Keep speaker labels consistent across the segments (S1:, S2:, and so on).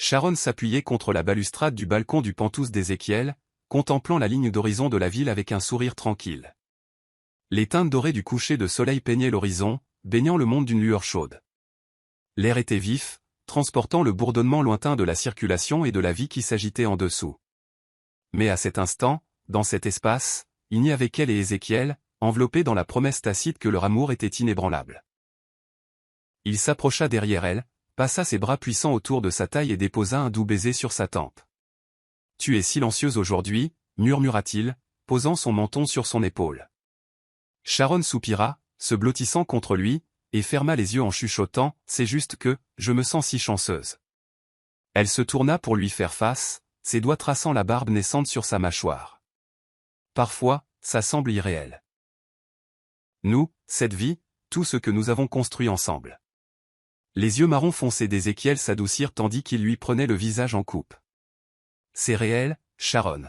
S1: Sharon s'appuyait contre la balustrade du balcon du penthouse d'Ézéchiel, contemplant la ligne d'horizon de la ville avec un sourire tranquille. Les teintes dorées du coucher de soleil peignaient l'horizon, baignant le monde d'une lueur chaude. L'air était vif, transportant le bourdonnement lointain de la circulation et de la vie qui s'agitait en dessous. Mais à cet instant, dans cet espace, il n'y avait qu'elle et Ézéchiel, enveloppés dans la promesse tacite que leur amour était inébranlable. Il s'approcha derrière elle, passa ses bras puissants autour de sa taille et déposa un doux baiser sur sa tempe. « Tu es silencieuse aujourd'hui, » murmura-t-il, posant son menton sur son épaule. Sharon soupira, se blottissant contre lui, et ferma les yeux en chuchotant « C'est juste que, je me sens si chanceuse. » Elle se tourna pour lui faire face, ses doigts traçant la barbe naissante sur sa mâchoire. Parfois, ça semble irréel. Nous, cette vie, tout ce que nous avons construit ensemble. Les yeux marron foncé d'Ézéchiel s'adoucirent tandis qu'il lui prenait le visage en coupe. C'est réel, Sharon.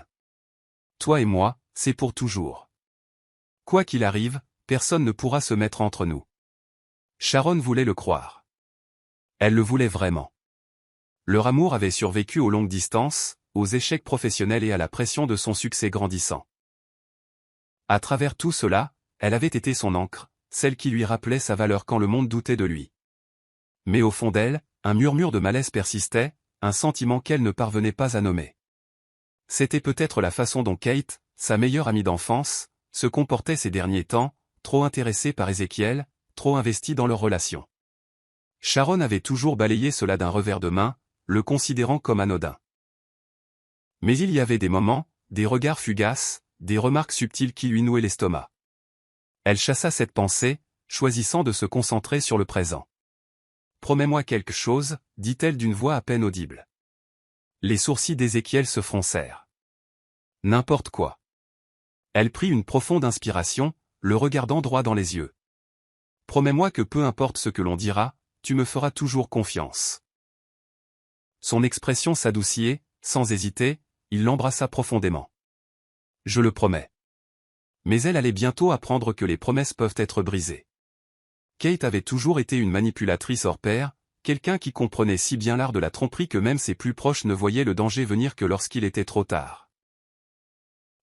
S1: Toi et moi, c'est pour toujours. Quoi qu'il arrive, personne ne pourra se mettre entre nous. Sharon voulait le croire. Elle le voulait vraiment. Leur amour avait survécu aux longues distances, aux échecs professionnels et à la pression de son succès grandissant. À travers tout cela, elle avait été son ancre, celle qui lui rappelait sa valeur quand le monde doutait de lui. Mais au fond d'elle, un murmure de malaise persistait, un sentiment qu'elle ne parvenait pas à nommer. C'était peut-être la façon dont Kate, sa meilleure amie d'enfance, se comportait ces derniers temps, trop intéressée par Ézéchiel, trop investie dans leur relation. Sharon avait toujours balayé cela d'un revers de main, le considérant comme anodin. Mais il y avait des moments, des regards fugaces, des remarques subtiles qui lui nouaient l'estomac. Elle chassa cette pensée, choisissant de se concentrer sur le présent. « Promets-moi quelque chose, » dit-elle d'une voix à peine audible. Les sourcils d'Ézéchiel se froncèrent. « N'importe quoi. » Elle prit une profonde inspiration, le regardant droit dans les yeux. « Promets-moi que peu importe ce que l'on dira, tu me feras toujours confiance. » Son expression s'adoucit, sans hésiter, il l'embrassa profondément. « Je le promets. » Mais elle allait bientôt apprendre que les promesses peuvent être brisées. Kate avait toujours été une manipulatrice hors pair, quelqu'un qui comprenait si bien l'art de la tromperie que même ses plus proches ne voyaient le danger venir que lorsqu'il était trop tard.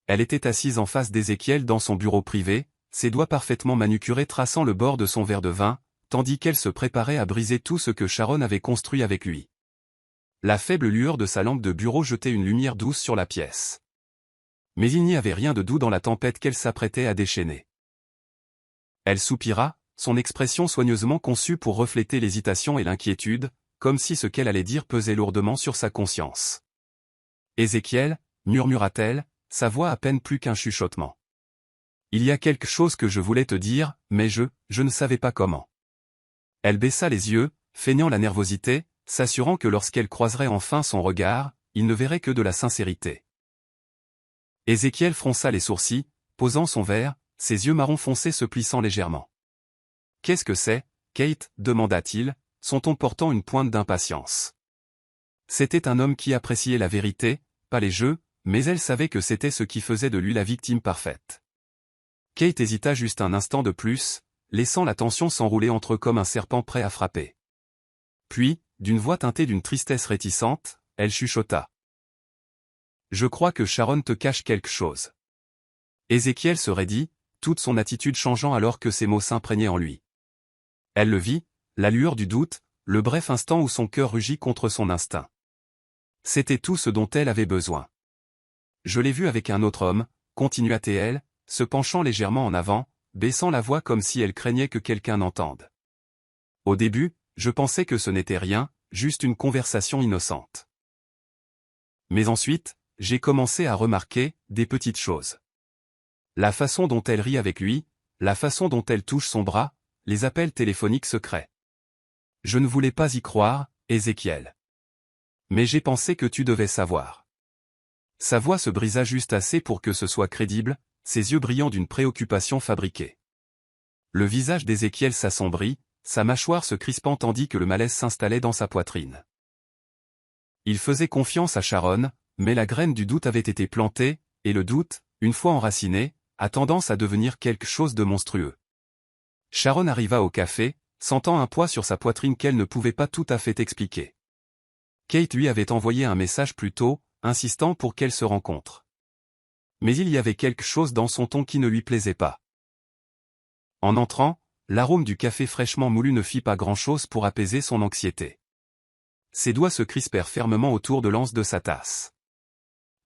S1: Elle était assise en face d'Ézéchiel dans son bureau privé, ses doigts parfaitement manucurés traçant le bord de son verre de vin, tandis qu'elle se préparait à briser tout ce que Sharon avait construit avec lui. La faible lueur de sa lampe de bureau jetait une lumière douce sur la pièce. Mais il n'y avait rien de doux dans la tempête qu'elle s'apprêtait à déchaîner. Elle soupira, son expression soigneusement conçue pour refléter l'hésitation et l'inquiétude, comme si ce qu'elle allait dire pesait lourdement sur sa conscience. « Ézéchiel, » murmura-t-elle, sa voix à peine plus qu'un chuchotement. « Il y a quelque chose que je voulais te dire, mais je ne savais pas comment. » Elle baissa les yeux, feignant la nervosité, s'assurant que lorsqu'elle croiserait enfin son regard, il ne verrait que de la sincérité. Ézéchiel fronça les sourcils, posant son verre, ses yeux marron foncé se plissant légèrement. « Qu'est-ce que c'est, Kate » demanda-t-il, son ton portant une pointe d'impatience. C'était un homme qui appréciait la vérité, pas les jeux, mais elle savait que c'était ce qui faisait de lui la victime parfaite. Kate hésita juste un instant de plus, laissant la tension s'enrouler entre eux comme un serpent prêt à frapper. Puis, d'une voix teintée d'une tristesse réticente, elle chuchota. « Je crois que Sharon te cache quelque chose. » Ézéchiel se raidit, toute son attitude changeant alors que ces mots s'imprégnaient en lui. Elle le vit, la lueur du doute, le bref instant où son cœur rugit contre son instinct. C'était tout ce dont elle avait besoin. « Je l'ai vu avec un autre homme, » continua-t-elle, se penchant légèrement en avant, baissant la voix comme si elle craignait que quelqu'un n'entende. « Au début, je pensais que ce n'était rien, juste une conversation innocente. Mais ensuite, j'ai commencé à remarquer des petites choses. La façon dont elle rit avec lui, la façon dont elle touche son bras, les appels téléphoniques secrets. Je ne voulais pas y croire, Ézéchiel. Mais j'ai pensé que tu devais savoir. » Sa voix se brisa juste assez pour que ce soit crédible, ses yeux brillant d'une préoccupation fabriquée. Le visage d'Ézéchiel s'assombrit, sa mâchoire se crispant tandis que le malaise s'installait dans sa poitrine. Il faisait confiance à Sharon, mais la graine du doute avait été plantée, et le doute, une fois enraciné, a tendance à devenir quelque chose de monstrueux. Sharon arriva au café, sentant un poids sur sa poitrine qu'elle ne pouvait pas tout à fait expliquer. Kate lui avait envoyé un message plus tôt, insistant pour qu'elle se rencontre. Mais il y avait quelque chose dans son ton qui ne lui plaisait pas. En entrant, l'arôme du café fraîchement moulu ne fit pas grand-chose pour apaiser son anxiété. Ses doigts se crispèrent fermement autour de l'anse de sa tasse.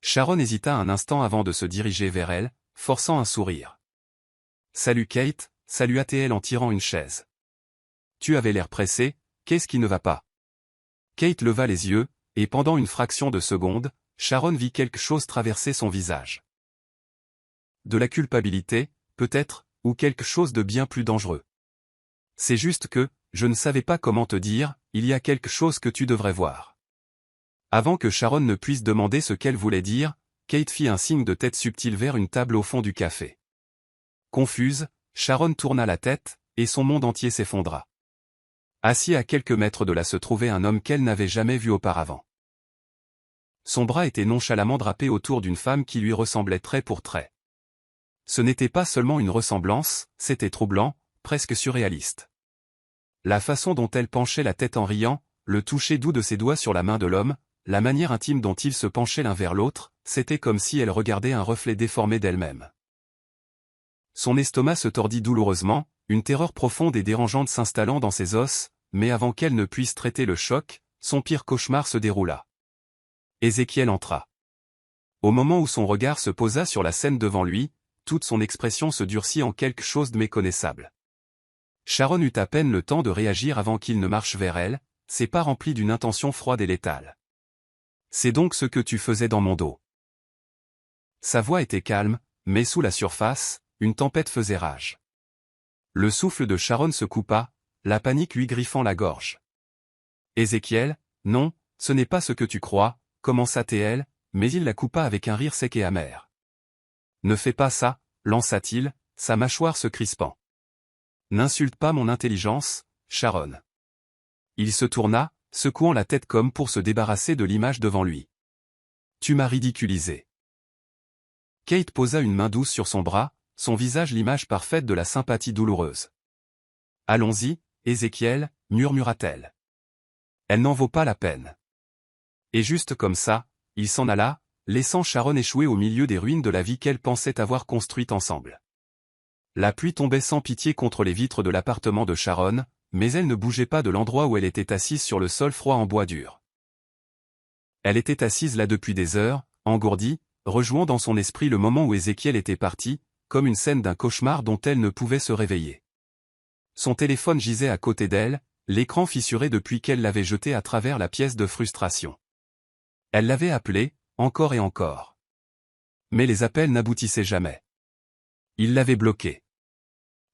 S1: Sharon hésita un instant avant de se diriger vers elle, forçant un sourire. « Salut Kate », salua-t-elle en tirant une chaise. « Tu avais l'air pressé, qu'est-ce qui ne va pas ?» Kate leva les yeux, et pendant une fraction de seconde, Sharon vit quelque chose traverser son visage. De la culpabilité, peut-être, ou quelque chose de bien plus dangereux. C'est juste que, je ne savais pas comment te dire, il y a quelque chose que tu devrais voir. Avant que Sharon ne puisse demander ce qu'elle voulait dire, Kate fit un signe de tête subtil vers une table au fond du café. Confuse, Sharon tourna la tête, et son monde entier s'effondra. Assis à quelques mètres de là se trouvait un homme qu'elle n'avait jamais vu auparavant. Son bras était nonchalamment drapé autour d'une femme qui lui ressemblait trait pour trait. Ce n'était pas seulement une ressemblance, c'était troublant, presque surréaliste. La façon dont elle penchait la tête en riant, le toucher doux de ses doigts sur la main de l'homme, la manière intime dont ils se penchaient l'un vers l'autre, c'était comme si elle regardait un reflet déformé d'elle-même. Son estomac se tordit douloureusement, une terreur profonde et dérangeante s'installant dans ses os, mais avant qu'elle ne puisse traiter le choc, son pire cauchemar se déroula. Ézéchiel entra. Au moment où son regard se posa sur la scène devant lui, toute son expression se durcit en quelque chose de méconnaissable. Sharon eut à peine le temps de réagir avant qu'il ne marche vers elle, ses pas remplis d'une intention froide et létale. « C'est donc ce que tu faisais dans mon dos. » Sa voix était calme, mais sous la surface, une tempête faisait rage. Le souffle de Sharon se coupa, la panique lui griffant la gorge. « Ézéchiel, non, ce n'est pas ce que tu crois, commença-t-elle, mais il la coupa avec un rire sec et amer. « Ne fais pas ça, lança-t-il, sa mâchoire se crispant. « N'insulte pas mon intelligence, Sharon. » Il se tourna, secouant la tête comme pour se débarrasser de l'image devant lui. « Tu m'as ridiculisé. » Kate posa une main douce sur son bras, son visage l'image parfaite de la sympathie douloureuse. « Allons-y, Ézéchiel, murmura-t-elle. Elle n'en vaut pas la peine. » Et juste comme ça, il s'en alla, laissant Sharon échouer au milieu des ruines de la vie qu'elle pensait avoir construite ensemble. La pluie tombait sans pitié contre les vitres de l'appartement de Sharon, mais elle ne bougeait pas de l'endroit où elle était assise sur le sol froid en bois dur. Elle était assise là depuis des heures, engourdie, rejouant dans son esprit le moment où Ézéchiel était parti, comme une scène d'un cauchemar dont elle ne pouvait se réveiller. Son téléphone gisait à côté d'elle, l'écran fissuré depuis qu'elle l'avait jeté à travers la pièce de frustration. Elle l'avait appelé, encore et encore. Mais les appels n'aboutissaient jamais. Il l'avait bloquée.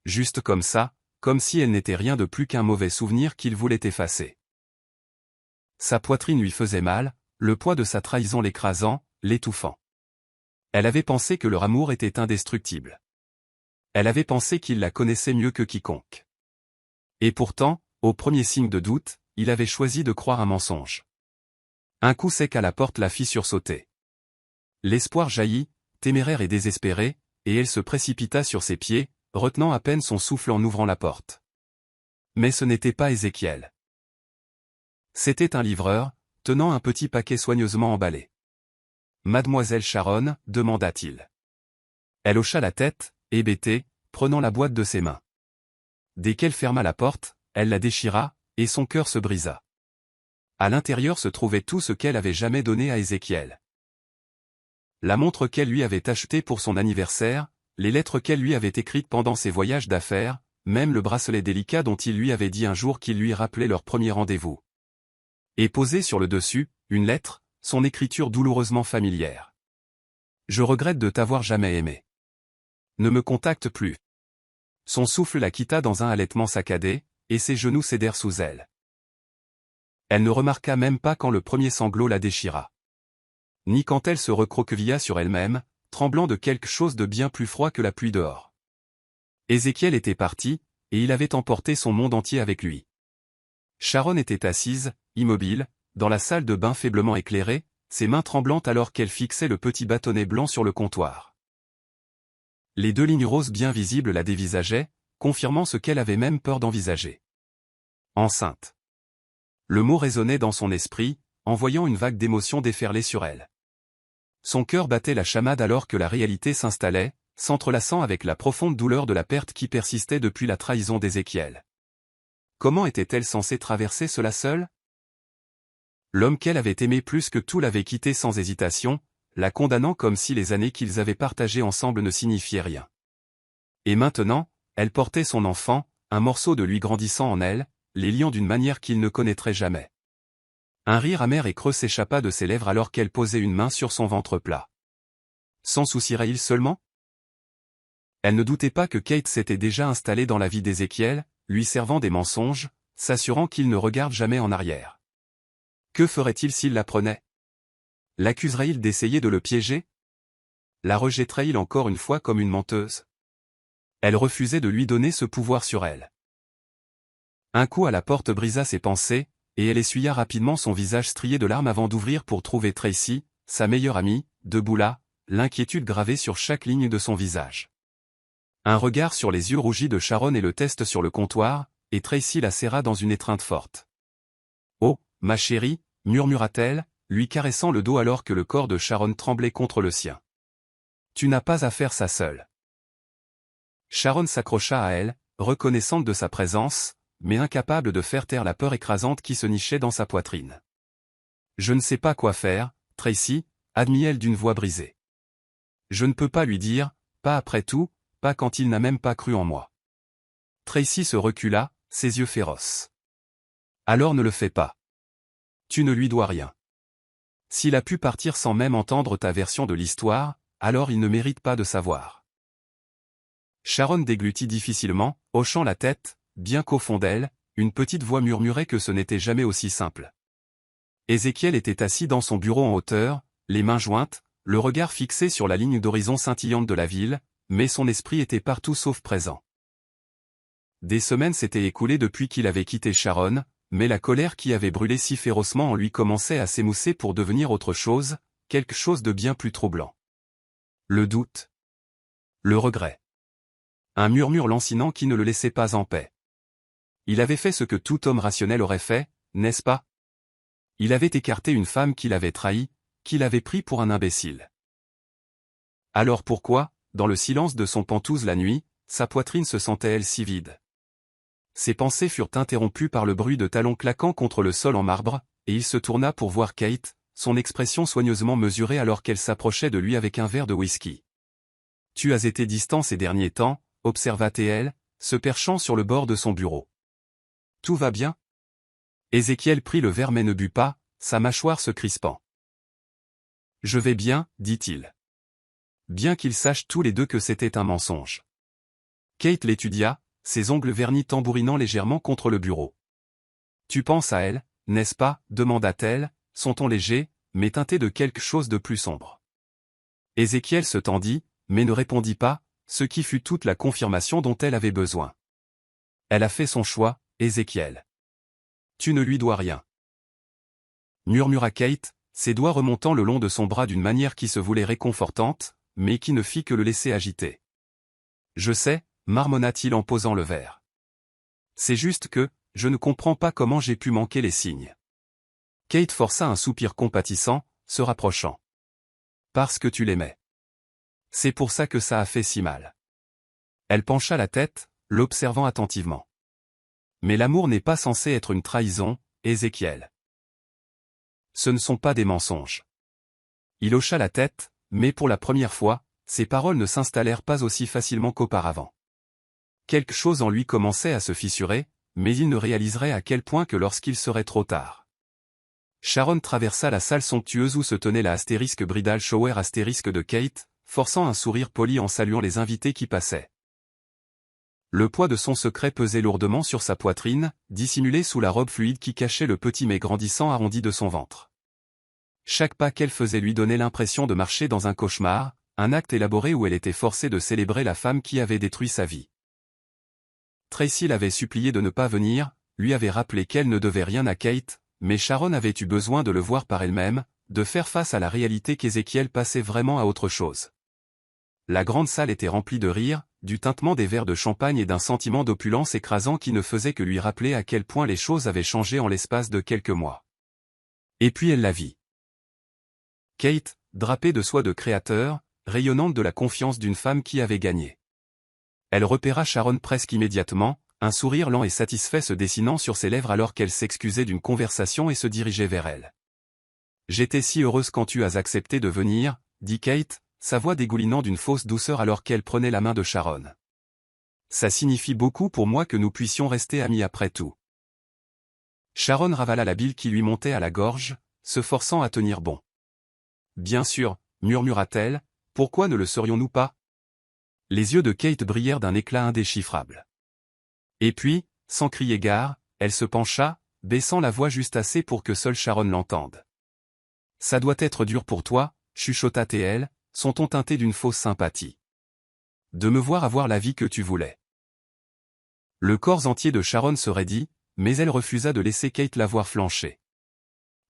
S1: Juste comme ça, comme si elle n'était rien de plus qu'un mauvais souvenir qu'il voulait effacer. Sa poitrine lui faisait mal, le poids de sa trahison l'écrasant, l'étouffant. Elle avait pensé que leur amour était indestructible. Elle avait pensé qu'il la connaissait mieux que quiconque. Et pourtant, au premier signe de doute, il avait choisi de croire un mensonge. Un coup sec à la porte la fit sursauter. L'espoir jaillit, téméraire et désespéré, et elle se précipita sur ses pieds, retenant à peine son souffle en ouvrant la porte. Mais ce n'était pas Ézéchiel. C'était un livreur, tenant un petit paquet soigneusement emballé. « Mademoiselle Sharon » demanda-t-il. Elle hocha la tête, hébétée, prenant la boîte de ses mains. Dès qu'elle ferma la porte, elle la déchira, et son cœur se brisa. À l'intérieur se trouvait tout ce qu'elle avait jamais donné à Ézéchiel. La montre qu'elle lui avait achetée pour son anniversaire, les lettres qu'elle lui avait écrites pendant ses voyages d'affaires, même le bracelet délicat dont il lui avait dit un jour qu'il lui rappelait leur premier rendez-vous. Et posé sur le dessus, une lettre, son écriture douloureusement familière. « Je regrette de t'avoir jamais aimé. Ne me contacte plus. » Son souffle la quitta dans un halètement saccadé, et ses genoux cédèrent sous elle. Elle ne remarqua même pas quand le premier sanglot la déchira. Ni quand elle se recroquevilla sur elle-même, tremblant de quelque chose de bien plus froid que la pluie dehors. Ézéchiel était parti, et il avait emporté son monde entier avec lui. Sharon était assise, immobile, dans la salle de bain faiblement éclairée, ses mains tremblantes alors qu'elle fixait le petit bâtonnet blanc sur le comptoir. Les deux lignes roses bien visibles la dévisageaient, confirmant ce qu'elle avait même peur d'envisager. Enceinte. Le mot résonnait dans son esprit, envoyant une vague d'émotion déferler sur elle. Son cœur battait la chamade alors que la réalité s'installait, s'entrelaçant avec la profonde douleur de la perte qui persistait depuis la trahison d'Ézéchiel. Comment était-elle censée traverser cela seule? L'homme qu'elle avait aimé plus que tout l'avait quittée sans hésitation, la condamnant comme si les années qu'ils avaient partagées ensemble ne signifiaient rien. Et maintenant, elle portait son enfant, un morceau de lui grandissant en elle, les liant d'une manière qu'il ne connaîtrait jamais. Un rire amer et creux s'échappa de ses lèvres alors qu'elle posait une main sur son ventre plat. S'en soucierait-il seulement? Elle ne doutait pas que Kate s'était déjà installée dans la vie d'Ézéchiel, lui servant des mensonges, s'assurant qu'il ne regarde jamais en arrière. Que ferait-il s'il l'apprenait? L'accuserait-il d'essayer de le piéger? La rejetterait-il encore une fois comme une menteuse? Elle refusait de lui donner ce pouvoir sur elle. Un coup à la porte brisa ses pensées, et elle essuya rapidement son visage strié de larmes avant d'ouvrir pour trouver Tracy, sa meilleure amie, debout là, l'inquiétude gravée sur chaque ligne de son visage. Un regard sur les yeux rougis de Sharon et le test sur le comptoir, et Tracy la serra dans une étreinte forte. « Oh, ma chérie » murmura-t-elle, lui caressant le dos alors que le corps de Sharon tremblait contre le sien. « Tu n'as pas à faire ça seule. » Sharon s'accrocha à elle, reconnaissante de sa présence, mais incapable de faire taire la peur écrasante qui se nichait dans sa poitrine. « Je ne sais pas quoi faire, Tracy, » admit-elle d'une voix brisée. « Je ne peux pas lui dire, pas après tout, pas quand il n'a même pas cru en moi. » Tracy se recula, ses yeux féroces. « Alors ne le fais pas. Tu ne lui dois rien. S'il a pu partir sans même entendre ta version de l'histoire, alors il ne mérite pas de savoir. » Sharon déglutit difficilement, hochant la tête, bien qu'au fond d'elle, une petite voix murmurait que ce n'était jamais aussi simple. Ézéchiel était assis dans son bureau en hauteur, les mains jointes, le regard fixé sur la ligne d'horizon scintillante de la ville, mais son esprit était partout sauf présent. Des semaines s'étaient écoulées depuis qu'il avait quitté Sharon, mais la colère qui avait brûlé si férocement en lui commençait à s'émousser pour devenir autre chose, quelque chose de bien plus troublant. Le doute. Le regret. Un murmure lancinant qui ne le laissait pas en paix. Il avait fait ce que tout homme rationnel aurait fait, n'est-ce pas? Il avait écarté une femme qu'il avait trahie, qu'il avait pris pour un imbécile. Alors pourquoi, dans le silence de son Penthouse la nuit, sa poitrine se sentait-elle si vide? Ses pensées furent interrompues par le bruit de talons claquant contre le sol en marbre, et il se tourna pour voir Kate, son expression soigneusement mesurée alors qu'elle s'approchait de lui avec un verre de whisky. « Tu as été distant ces derniers temps » observa-t-elle, se perchant sur le bord de son bureau. « Tout va bien ?» Ézéchiel prit le verre mais ne but pas, sa mâchoire se crispant. « Je vais bien, dit-il. Bien qu'ils sachent tous les deux que c'était un mensonge. » Kate l'étudia, ses ongles vernis tambourinant légèrement contre le bureau. « Tu penses à elle, n'est-ce pas » demanda-t-elle, son ton léger, mais teinté de quelque chose de plus sombre. Ézéchiel se tendit, mais ne répondit pas, ce qui fut toute la confirmation dont elle avait besoin. Elle a fait son choix, Ézéchiel. Tu ne lui dois rien. Murmura Kate, ses doigts remontant le long de son bras d'une manière qui se voulait réconfortante, mais qui ne fit que le laisser agiter. Je sais, marmonna-t-il en posant le verre. C'est juste que, je ne comprends pas comment j'ai pu manquer les signes. Kate força un soupir compatissant, se rapprochant. Parce que tu l'aimais. C'est pour ça que ça a fait si mal. Elle pencha la tête, l'observant attentivement. Mais l'amour n'est pas censé être une trahison, Ézéchiel. Ce ne sont pas des mensonges. Il hocha la tête, mais pour la première fois, ses paroles ne s'installèrent pas aussi facilement qu'auparavant. Quelque chose en lui commençait à se fissurer, mais il ne réaliserait à quel point que lorsqu'il serait trop tard. Sharon traversa la salle somptueuse où se tenait la Bridal Shower de Kate, forçant un sourire poli en saluant les invités qui passaient. Le poids de son secret pesait lourdement sur sa poitrine, dissimulé sous la robe fluide qui cachait le petit mais grandissant arrondi de son ventre. Chaque pas qu'elle faisait lui donnait l'impression de marcher dans un cauchemar, un acte élaboré où elle était forcée de célébrer la femme qui avait détruit sa vie. Tracy l'avait supplié de ne pas venir, lui avait rappelé qu'elle ne devait rien à Kate, mais Sharon avait eu besoin de le voir par elle-même, de faire face à la réalité qu'Ézéchiel passait vraiment à autre chose. La grande salle était remplie de rires, du tintement des verres de champagne et d'un sentiment d'opulence écrasant qui ne faisait que lui rappeler à quel point les choses avaient changé en l'espace de quelques mois. Et puis elle la vit. Kate, drapée de soie de créateur, rayonnante de la confiance d'une femme qui avait gagné. Elle repéra Sharon presque immédiatement, un sourire lent et satisfait se dessinant sur ses lèvres alors qu'elle s'excusait d'une conversation et se dirigeait vers elle. « J'étais si heureuse quand tu as accepté de venir, » dit Kate, sa voix dégoulinant d'une fausse douceur alors qu'elle prenait la main de Sharon. « Ça signifie beaucoup pour moi que nous puissions rester amis après tout. » Sharon ravala la bile qui lui montait à la gorge, se forçant à tenir bon. « Bien sûr, » murmura-t-elle, « pourquoi ne le serions-nous pas ?» Les yeux de Kate brillèrent d'un éclat indéchiffrable. Et puis, sans crier gare, elle se pencha, baissant la voix juste assez pour que seule Sharon l'entende. « Ça doit être dur pour toi, » chuchota TL, son ton teinté d'une fausse sympathie. « De me voir avoir la vie que tu voulais. » Le corps entier de Sharon se raidit, mais elle refusa de laisser Kate la voir flancher.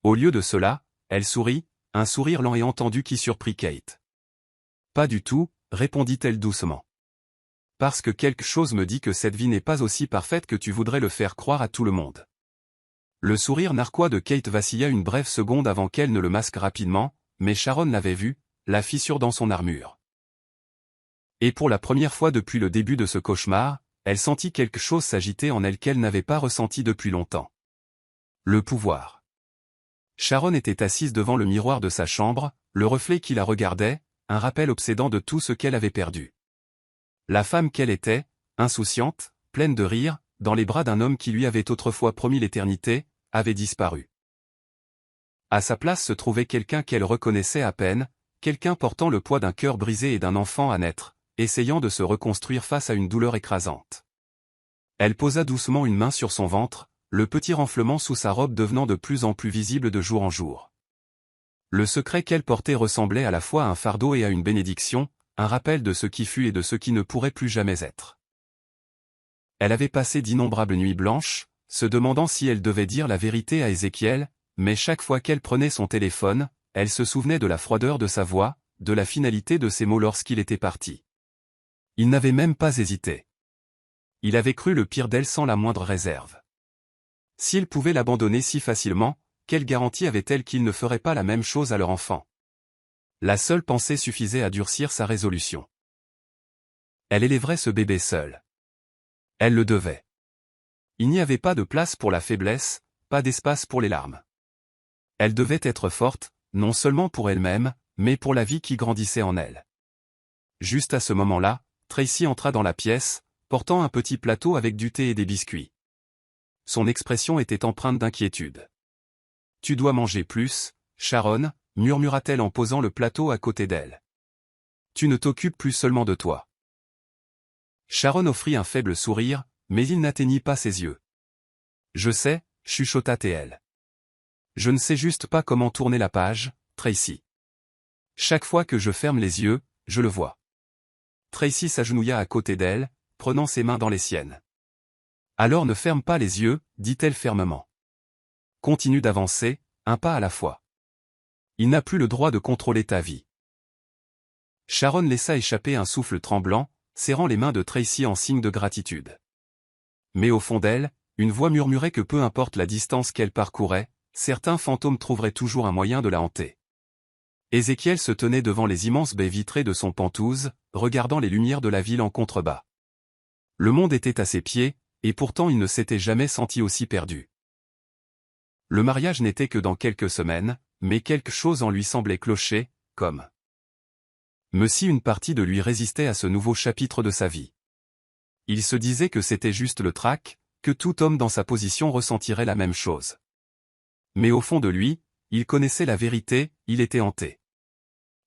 S1: Au lieu de cela, elle sourit, un sourire lent et entendu qui surprit Kate. « Pas du tout, » répondit-elle doucement. « Parce que quelque chose me dit que cette vie n'est pas aussi parfaite que tu voudrais le faire croire à tout le monde. » Le sourire narquois de Kate vacilla une brève seconde avant qu'elle ne le masque rapidement, mais Sharon l'avait vu, la fissure dans son armure. Et pour la première fois depuis le début de ce cauchemar, elle sentit quelque chose s'agiter en elle qu'elle n'avait pas ressenti depuis longtemps. Le pouvoir. Sharon était assise devant le miroir de sa chambre, le reflet qui la regardait, un rappel obsédant de tout ce qu'elle avait perdu. La femme qu'elle était, insouciante, pleine de rire, dans les bras d'un homme qui lui avait autrefois promis l'éternité, avait disparu. À sa place se trouvait quelqu'un qu'elle reconnaissait à peine, quelqu'un portant le poids d'un cœur brisé et d'un enfant à naître, essayant de se reconstruire face à une douleur écrasante. Elle posa doucement une main sur son ventre, le petit renflement sous sa robe devenant de plus en plus visible de jour en jour. Le secret qu'elle portait ressemblait à la fois à un fardeau et à une bénédiction, un rappel de ce qui fut et de ce qui ne pourrait plus jamais être. Elle avait passé d'innombrables nuits blanches, se demandant si elle devait dire la vérité à Ézéchiel, mais chaque fois qu'elle prenait son téléphone, elle se souvenait de la froideur de sa voix, de la finalité de ses mots lorsqu'il était parti. Il n'avait même pas hésité. Il avait cru le pire d'elle sans la moindre réserve. S'il pouvait l'abandonner si facilement, quelle garantie avait-elle qu'il ne ferait pas la même chose à leur enfant? La seule pensée suffisait à durcir sa résolution. Elle élèverait ce bébé seule. Elle le devait. Il n'y avait pas de place pour la faiblesse, pas d'espace pour les larmes. Elle devait être forte, non seulement pour elle-même, mais pour la vie qui grandissait en elle. Juste à ce moment-là, Tracy entra dans la pièce, portant un petit plateau avec du thé et des biscuits. Son expression était empreinte d'inquiétude. « Tu dois manger plus, Sharon », murmura-t-elle en posant le plateau à côté d'elle. « Tu ne t'occupes plus seulement de toi. » Sharon offrit un faible sourire, mais il n'atteignit pas ses yeux. « Je sais », chuchota TL. « Je ne sais juste pas comment tourner la page, Tracy. Chaque fois que je ferme les yeux, je le vois. » Tracy s'agenouilla à côté d'elle, prenant ses mains dans les siennes. « Alors ne ferme pas les yeux, dit-elle fermement. Continue d'avancer, un pas à la fois. Il n'a plus le droit de contrôler ta vie. » Sharon laissa échapper un souffle tremblant, serrant les mains de Tracy en signe de gratitude. Mais au fond d'elle, une voix murmurait que peu importe la distance qu'elle parcourait, certains fantômes trouveraient toujours un moyen de la hanter. Ézéchiel se tenait devant les immenses baies vitrées de son Penthouse, regardant les lumières de la ville en contrebas. Le monde était à ses pieds, et pourtant il ne s'était jamais senti aussi perdu. Le mariage n'était que dans quelques semaines, mais quelque chose en lui semblait clocher, comme si une partie de lui résistait à ce nouveau chapitre de sa vie. Il se disait que c'était juste le trac, que tout homme dans sa position ressentirait la même chose. Mais au fond de lui, il connaissait la vérité, il était hanté.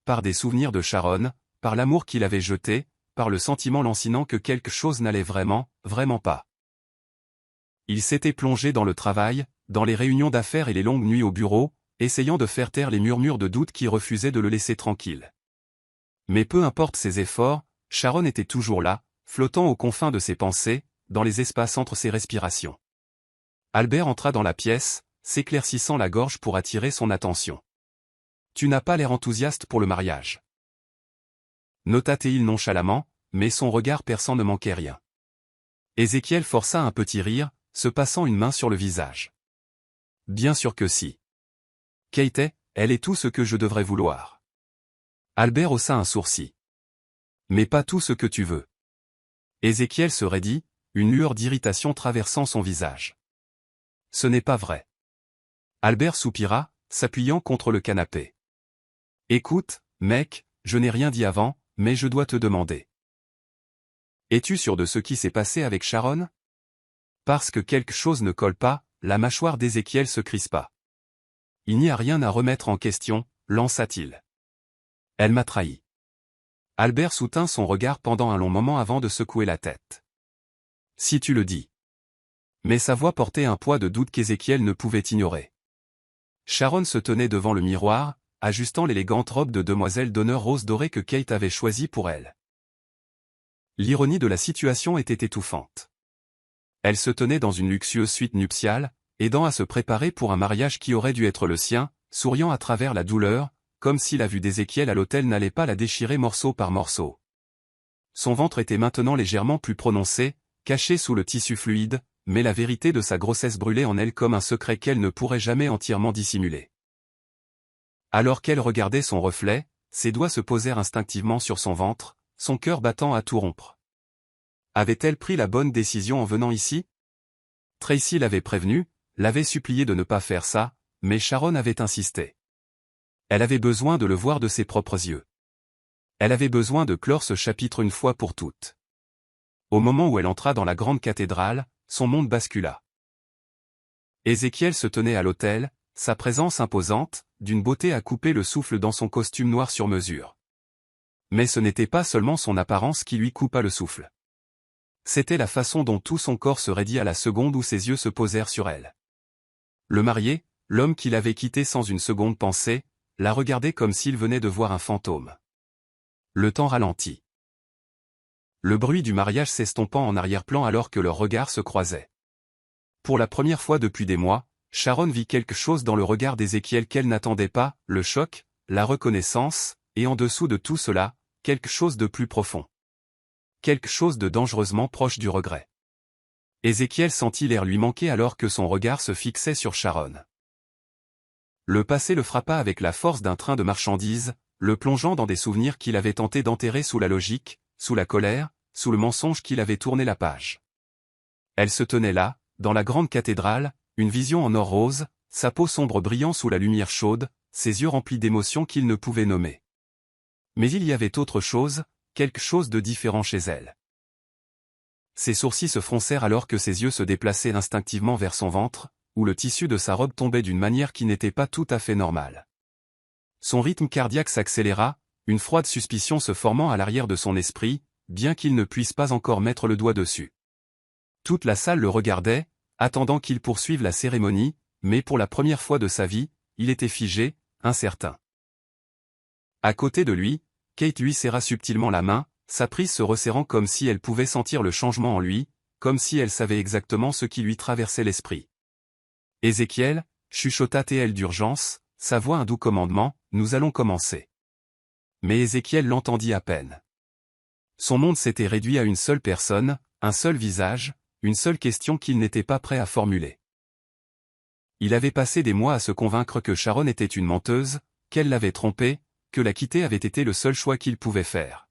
S1: Par des souvenirs de Sharon, par l'amour qu'il avait jeté, par le sentiment lancinant que quelque chose n'allait vraiment, vraiment pas. Il s'était plongé dans le travail, dans les réunions d'affaires et les longues nuits au bureau, essayant de faire taire les murmures de doute qui refusaient de le laisser tranquille. Mais peu importe ses efforts, Sharon était toujours là, flottant aux confins de ses pensées, dans les espaces entre ses respirations. Albert entra dans la pièce, s'éclaircissant la gorge pour attirer son attention. « Tu n'as pas l'air enthousiaste pour le mariage. » Nota-t-il nonchalamment, mais son regard perçant ne manquait rien. Ézéchiel força un petit rire, se passant une main sur le visage. « Bien sûr que si. Kate, elle est tout ce que je devrais vouloir. Albert haussa un sourcil. Mais pas tout ce que tu veux. Ézéchiel se raidit, une lueur d'irritation traversant son visage. Ce n'est pas vrai. Albert soupira, s'appuyant contre le canapé. Écoute, mec, je n'ai rien dit avant, mais je dois te demander. Es-tu sûr de ce qui s'est passé avec Sharon? Parce que quelque chose ne colle pas, la mâchoire d'Ézéchiel se crispa. Il n'y a rien à remettre en question, lança-t-il. Elle m'a trahi. Albert soutint son regard pendant un long moment avant de secouer la tête. Si tu le dis. Mais sa voix portait un poids de doute qu'Ézéchiel ne pouvait ignorer. Sharon se tenait devant le miroir, ajustant l'élégante robe de demoiselle d'honneur rose dorée que Kate avait choisie pour elle. L'ironie de la situation était étouffante. Elle se tenait dans une luxueuse suite nuptiale, aidant à se préparer pour un mariage qui aurait dû être le sien, souriant à travers la douleur, comme si la vue d'Ézéchiel à l'autel n'allait pas la déchirer morceau par morceau. Son ventre était maintenant légèrement plus prononcé, caché sous le tissu fluide, mais la vérité de sa grossesse brûlait en elle comme un secret qu'elle ne pourrait jamais entièrement dissimuler. Alors qu'elle regardait son reflet, ses doigts se posèrent instinctivement sur son ventre, son cœur battant à tout rompre. Avait-elle pris la bonne décision en venant ici? Tracy l'avait prévenue, l'avait supplié de ne pas faire ça, mais Sharon avait insisté. Elle avait besoin de le voir de ses propres yeux. Elle avait besoin de clore ce chapitre une fois pour toutes. Au moment où elle entra dans la grande cathédrale, son monde bascula. Ézéchiel se tenait à l'autel, sa présence imposante, d'une beauté à couper le souffle dans son costume noir sur mesure. Mais ce n'était pas seulement son apparence qui lui coupa le souffle. C'était la façon dont tout son corps se raidit à la seconde où ses yeux se posèrent sur elle. Le marié, l'homme qui l'avait quitté sans une seconde pensée, la regardait comme s'il venait de voir un fantôme. Le temps ralentit. Le bruit du mariage s'estompant en arrière-plan alors que leurs regards se croisaient. Pour la première fois depuis des mois, Sharon vit quelque chose dans le regard d'Ézéchiel qu'elle n'attendait pas, le choc, la reconnaissance, et en dessous de tout cela, quelque chose de plus profond. Quelque chose de dangereusement proche du regret. Ézéchiel sentit l'air lui manquer alors que son regard se fixait sur Sharon. Le passé le frappa avec la force d'un train de marchandises, le plongeant dans des souvenirs qu'il avait tenté d'enterrer sous la logique, sous la colère, sous le mensonge qu'il avait tourné la page. Elle se tenait là, dans la grande cathédrale, une vision en or rose, sa peau sombre brillant sous la lumière chaude, ses yeux remplis d'émotions qu'il ne pouvait nommer. Mais il y avait autre chose, quelque chose de différent chez elle. Ses sourcils se froncèrent alors que ses yeux se déplaçaient instinctivement vers son ventre, où le tissu de sa robe tombait d'une manière qui n'était pas tout à fait normale. Son rythme cardiaque s'accéléra, une froide suspicion se formant à l'arrière de son esprit, bien qu'il ne puisse pas encore mettre le doigt dessus. Toute la salle le regardait, attendant qu'il poursuive la cérémonie, mais pour la première fois de sa vie, il était figé, incertain. À côté de lui, Kate lui serra subtilement la main, sa prise se resserrant comme si elle pouvait sentir le changement en lui, comme si elle savait exactement ce qui lui traversait l'esprit. Ézéchiel, chuchota-t-elle d'urgence, sa voix un doux commandement, nous allons commencer. Mais Ézéchiel l'entendit à peine. Son monde s'était réduit à une seule personne, un seul visage, une seule question qu'il n'était pas prêt à formuler. Il avait passé des mois à se convaincre que Sharon était une menteuse, qu'elle l'avait trompé, que la quitter avait été le seul choix qu'il pouvait faire.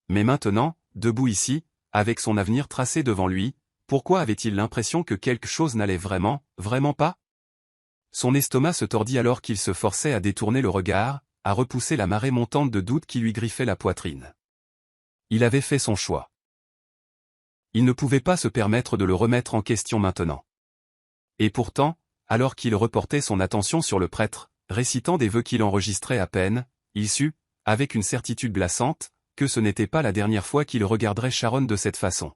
S1: Mais maintenant, debout ici, avec son avenir tracé devant lui, pourquoi avait-il l'impression que quelque chose n'allait vraiment, vraiment pas? Son estomac se tordit alors qu'il se forçait à détourner le regard, à repousser la marée montante de doute qui lui griffait la poitrine. Il avait fait son choix. Il ne pouvait pas se permettre de le remettre en question maintenant. Et pourtant, alors qu'il reportait son attention sur le prêtre, récitant des vœux qu'il enregistrait à peine, il sut, avec une certitude glaçante, que ce n'était pas la dernière fois qu'il regarderait Sharon de cette façon.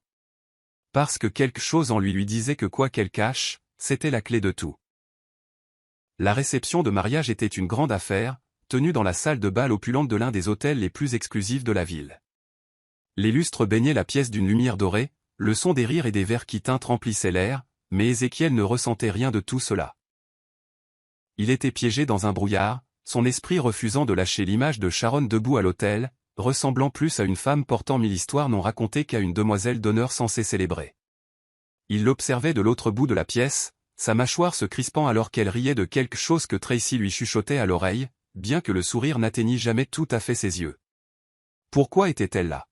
S1: Parce que quelque chose en lui disait que quoi qu'elle cache, c'était la clé de tout. La réception de mariage était une grande affaire, tenue dans la salle de bal opulente de l'un des hôtels les plus exclusifs de la ville. Les lustres baignaient la pièce d'une lumière dorée, le son des rires et des verres qui teintent remplissaient l'air, mais Ézéchiel ne ressentait rien de tout cela. Il était piégé dans un brouillard, son esprit refusant de lâcher l'image de Sharon debout à l'autel, ressemblant plus à une femme portant 1000 histoires non racontées qu'à une demoiselle d'honneur censée célébrer. Il l'observait de l'autre bout de la pièce, sa mâchoire se crispant alors qu'elle riait de quelque chose que Tracy lui chuchotait à l'oreille, bien que le sourire n'atteignît jamais tout à fait ses yeux. Pourquoi était-elle là?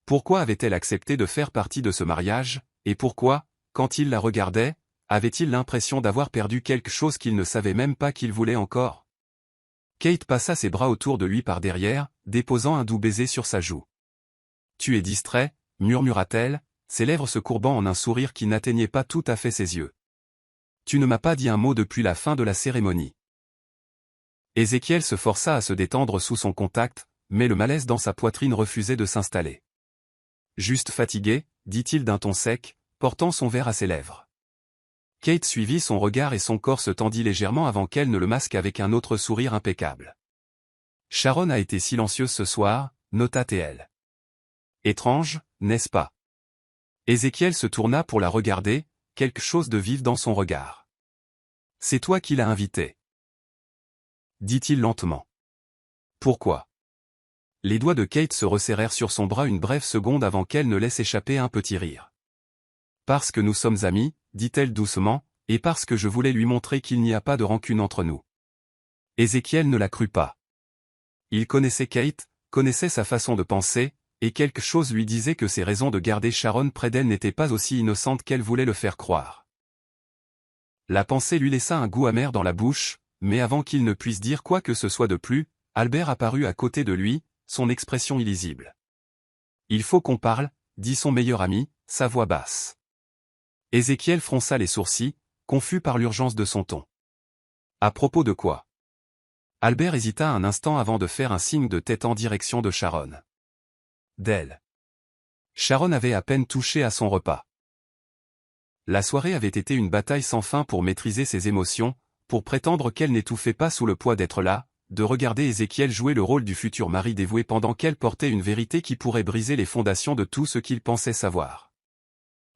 S1: Pourquoi avait-elle accepté de faire partie de ce mariage, et pourquoi, quand il la regardait, avait-il l'impression d'avoir perdu quelque chose qu'il ne savait même pas qu'il voulait encore? Kate passa ses bras autour de lui par derrière, déposant un doux baiser sur sa joue. « Tu es distrait » murmura-t-elle, ses lèvres se courbant en un sourire qui n'atteignait pas tout à fait ses yeux. « Tu ne m'as pas dit un mot depuis la fin de la cérémonie. » Ézéchiel se força à se détendre sous son contact, mais le malaise dans sa poitrine refusait de s'installer. « Juste fatigué » dit-il d'un ton sec, portant son verre à ses lèvres. Kate suivit son regard et son corps se tendit légèrement avant qu'elle ne le masque avec un autre sourire impeccable. « Sharon a été silencieuse ce soir » nota-t-elle. « Étrange, n'est-ce pas ?» Ézéchiel se tourna pour la regarder, quelque chose de vif dans son regard. « C'est toi qui l'as invitée. » dit-il lentement. « Pourquoi ?» Les doigts de Kate se resserrèrent sur son bras une brève seconde avant qu'elle ne laisse échapper un petit rire. « Parce que nous sommes amis, » dit-elle doucement, « et parce que je voulais lui montrer qu'il n'y a pas de rancune entre nous. » Ézéchiel ne la crut pas. Il connaissait Kate, connaissait sa façon de penser, et quelque chose lui disait que ses raisons de garder Sharon près d'elle n'étaient pas aussi innocentes qu'elle voulait le faire croire. La pensée lui laissa un goût amer dans la bouche, mais avant qu'il ne puisse dire quoi que ce soit de plus, Albert apparut à côté de lui, son expression illisible. « Il faut qu'on parle » dit son meilleur ami, sa voix basse. Ézéchiel fronça les sourcils, confus par l'urgence de son ton. « À propos de quoi ?» Albert hésita un instant avant de faire un signe de tête en direction de Sharon. D'elle. Sharon avait à peine touché à son repas. La soirée avait été une bataille sans fin pour maîtriser ses émotions, pour prétendre qu'elle n'étouffait pas sous le poids d'être là, de regarder Ézéchiel jouer le rôle du futur mari dévoué pendant qu'elle portait une vérité qui pourrait briser les fondations de tout ce qu'il pensait savoir.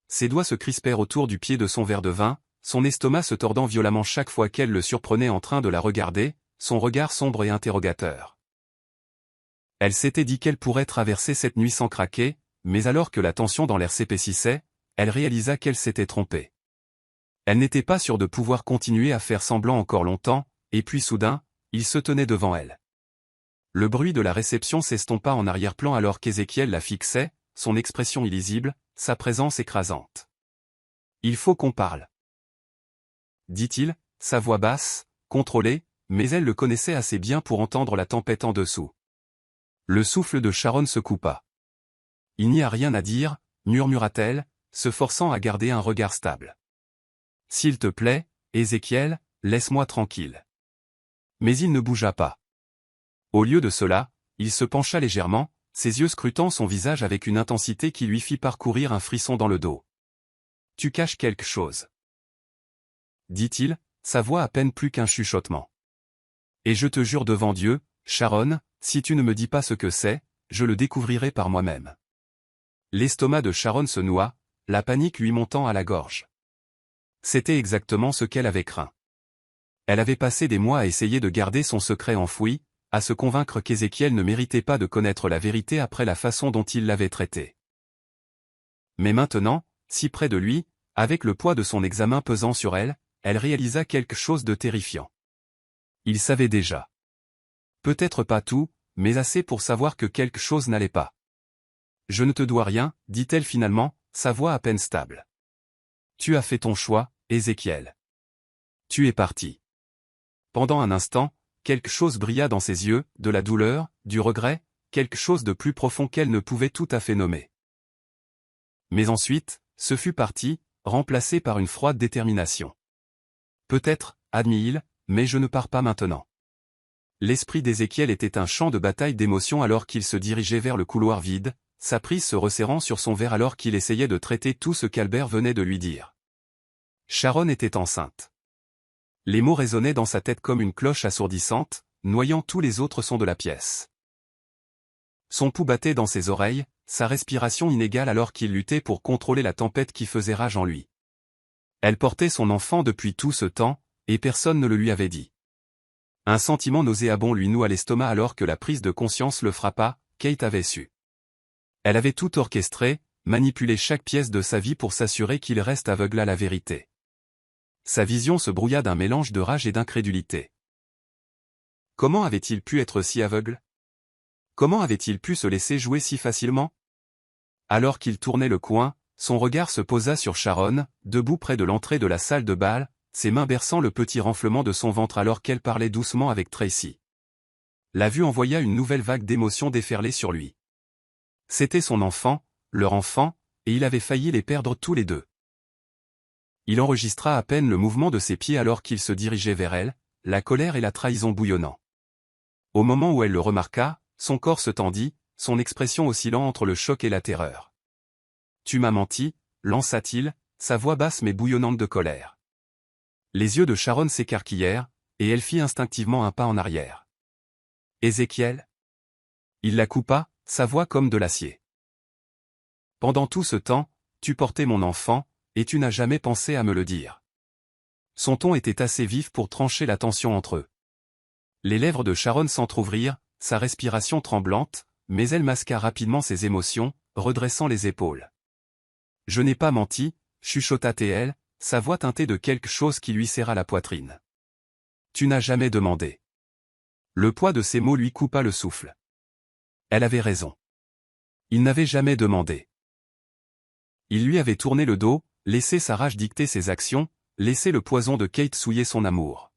S1: Ses doigts se crispèrent autour du pied de son verre de vin, son estomac se tordant violemment chaque fois qu'elle le surprenait en train de la regarder, son regard sombre et interrogateur. Elle s'était dit qu'elle pourrait traverser cette nuit sans craquer, mais alors que la tension dans l'air s'épaississait, elle réalisa qu'elle s'était trompée. Elle n'était pas sûre de pouvoir continuer à faire semblant encore longtemps, et puis soudain, il se tenait devant elle. Le bruit de la réception s'estompa en arrière-plan alors qu'Ézéchiel la fixait, son expression illisible, sa présence écrasante. « Il faut qu'on parle. » dit-il, sa voix basse, contrôlée, mais elle le connaissait assez bien pour entendre la tempête en dessous. Le souffle de Sharon se coupa. « Il n'y a rien à dire, » murmura-t-elle, se forçant à garder un regard stable. « S'il te plaît, Ézéchiel, laisse-moi tranquille. » Mais il ne bougea pas. Au lieu de cela, il se pencha légèrement, ses yeux scrutant son visage avec une intensité qui lui fit parcourir un frisson dans le dos. « Tu caches quelque chose. » dit-il, sa voix à peine plus qu'un chuchotement. « Et je te jure devant Dieu, Sharon, si tu ne me dis pas ce que c'est, je le découvrirai par moi-même. » L'estomac de Sharon se noua, la panique lui montant à la gorge. C'était exactement ce qu'elle avait craint. Elle avait passé des mois à essayer de garder son secret enfoui, à se convaincre qu'Ézéchiel ne méritait pas de connaître la vérité après la façon dont il l'avait traité. Mais maintenant, si près de lui, avec le poids de son examen pesant sur elle, elle réalisa quelque chose de terrifiant. Il savait déjà. Peut-être pas tout, mais assez pour savoir que quelque chose n'allait pas. « Je ne te dois rien, » dit-elle finalement, sa voix à peine stable. « Tu as fait ton choix, Ézéchiel. Tu es parti. » Pendant un instant, quelque chose brilla dans ses yeux, de la douleur, du regret, quelque chose de plus profond qu'elle ne pouvait tout à fait nommer. Mais ensuite, ce fut parti, remplacé par une froide détermination. « Peut-être, » admit-il, « mais je ne pars pas maintenant. » L'esprit d'Ézéchiel était un champ de bataille d'émotions alors qu'il se dirigeait vers le couloir vide, sa prise se resserrant sur son verre alors qu'il essayait de traiter tout ce qu'Albert venait de lui dire. Sharon était enceinte. Les mots résonnaient dans sa tête comme une cloche assourdissante, noyant tous les autres sons de la pièce. Son pouls battait dans ses oreilles, sa respiration inégale alors qu'il luttait pour contrôler la tempête qui faisait rage en lui. Elle portait son enfant depuis tout ce temps, et personne ne le lui avait dit. Un sentiment nauséabond lui noua l'estomac alors que la prise de conscience le frappa, Kate avait su. Elle avait tout orchestré, manipulé chaque pièce de sa vie pour s'assurer qu'il reste aveugle à la vérité. Sa vision se brouilla d'un mélange de rage et d'incrédulité. Comment avait-il pu être si aveugle? Comment avait-il pu se laisser jouer si facilement? Alors qu'il tournait le coin, son regard se posa sur Sharon, debout près de l'entrée de la salle de bal, ses mains berçant le petit renflement de son ventre alors qu'elle parlait doucement avec Tracy. La vue envoya une nouvelle vague d'émotions déferler sur lui. C'était son enfant, leur enfant, et il avait failli les perdre tous les deux. Il enregistra à peine le mouvement de ses pieds alors qu'il se dirigeait vers elle, la colère et la trahison bouillonnant. Au moment où elle le remarqua, son corps se tendit, son expression oscillant entre le choc et la terreur. « Tu m'as menti », lança-t-il, sa voix basse mais bouillonnante de colère. Les yeux de Sharon s'écarquillèrent, et elle fit instinctivement un pas en arrière. « Ézéchiel ?» Il la coupa, sa voix comme de l'acier. « Pendant tout ce temps, tu portais mon enfant, et tu n'as jamais pensé à me le dire. » Son ton était assez vif pour trancher la tension entre eux. Les lèvres de Sharon s'entr'ouvrirent, sa respiration tremblante, mais elle masqua rapidement ses émotions, redressant les épaules. « Je n'ai pas menti, » chuchota-t-elle, sa voix teintée de quelque chose qui lui serra la poitrine. « Tu n'as jamais demandé. » Le poids de ces mots lui coupa le souffle. Elle avait raison. Il n'avait jamais demandé. Il lui avait tourné le dos, laissé sa rage dicter ses actions, laissé le poison de Kate souiller son amour.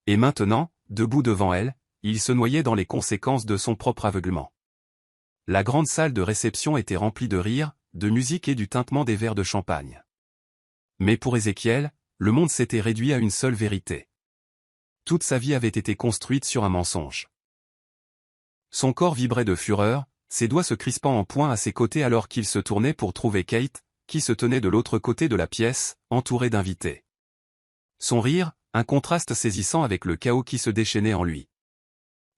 S1: Et maintenant, debout devant elle, il se noyait dans les conséquences de son propre aveuglement. La grande salle de réception était remplie de rires, de musique et du tintement des verres de champagne. Mais pour Ézéchiel, le monde s'était réduit à une seule vérité. Toute sa vie avait été construite sur un mensonge. Son corps vibrait de fureur, ses doigts se crispant en poing à ses côtés alors qu'il se tournait pour trouver Kate, qui se tenait de l'autre côté de la pièce, entourée d'invités. Son rire, un contraste saisissant avec le chaos qui se déchaînait en lui.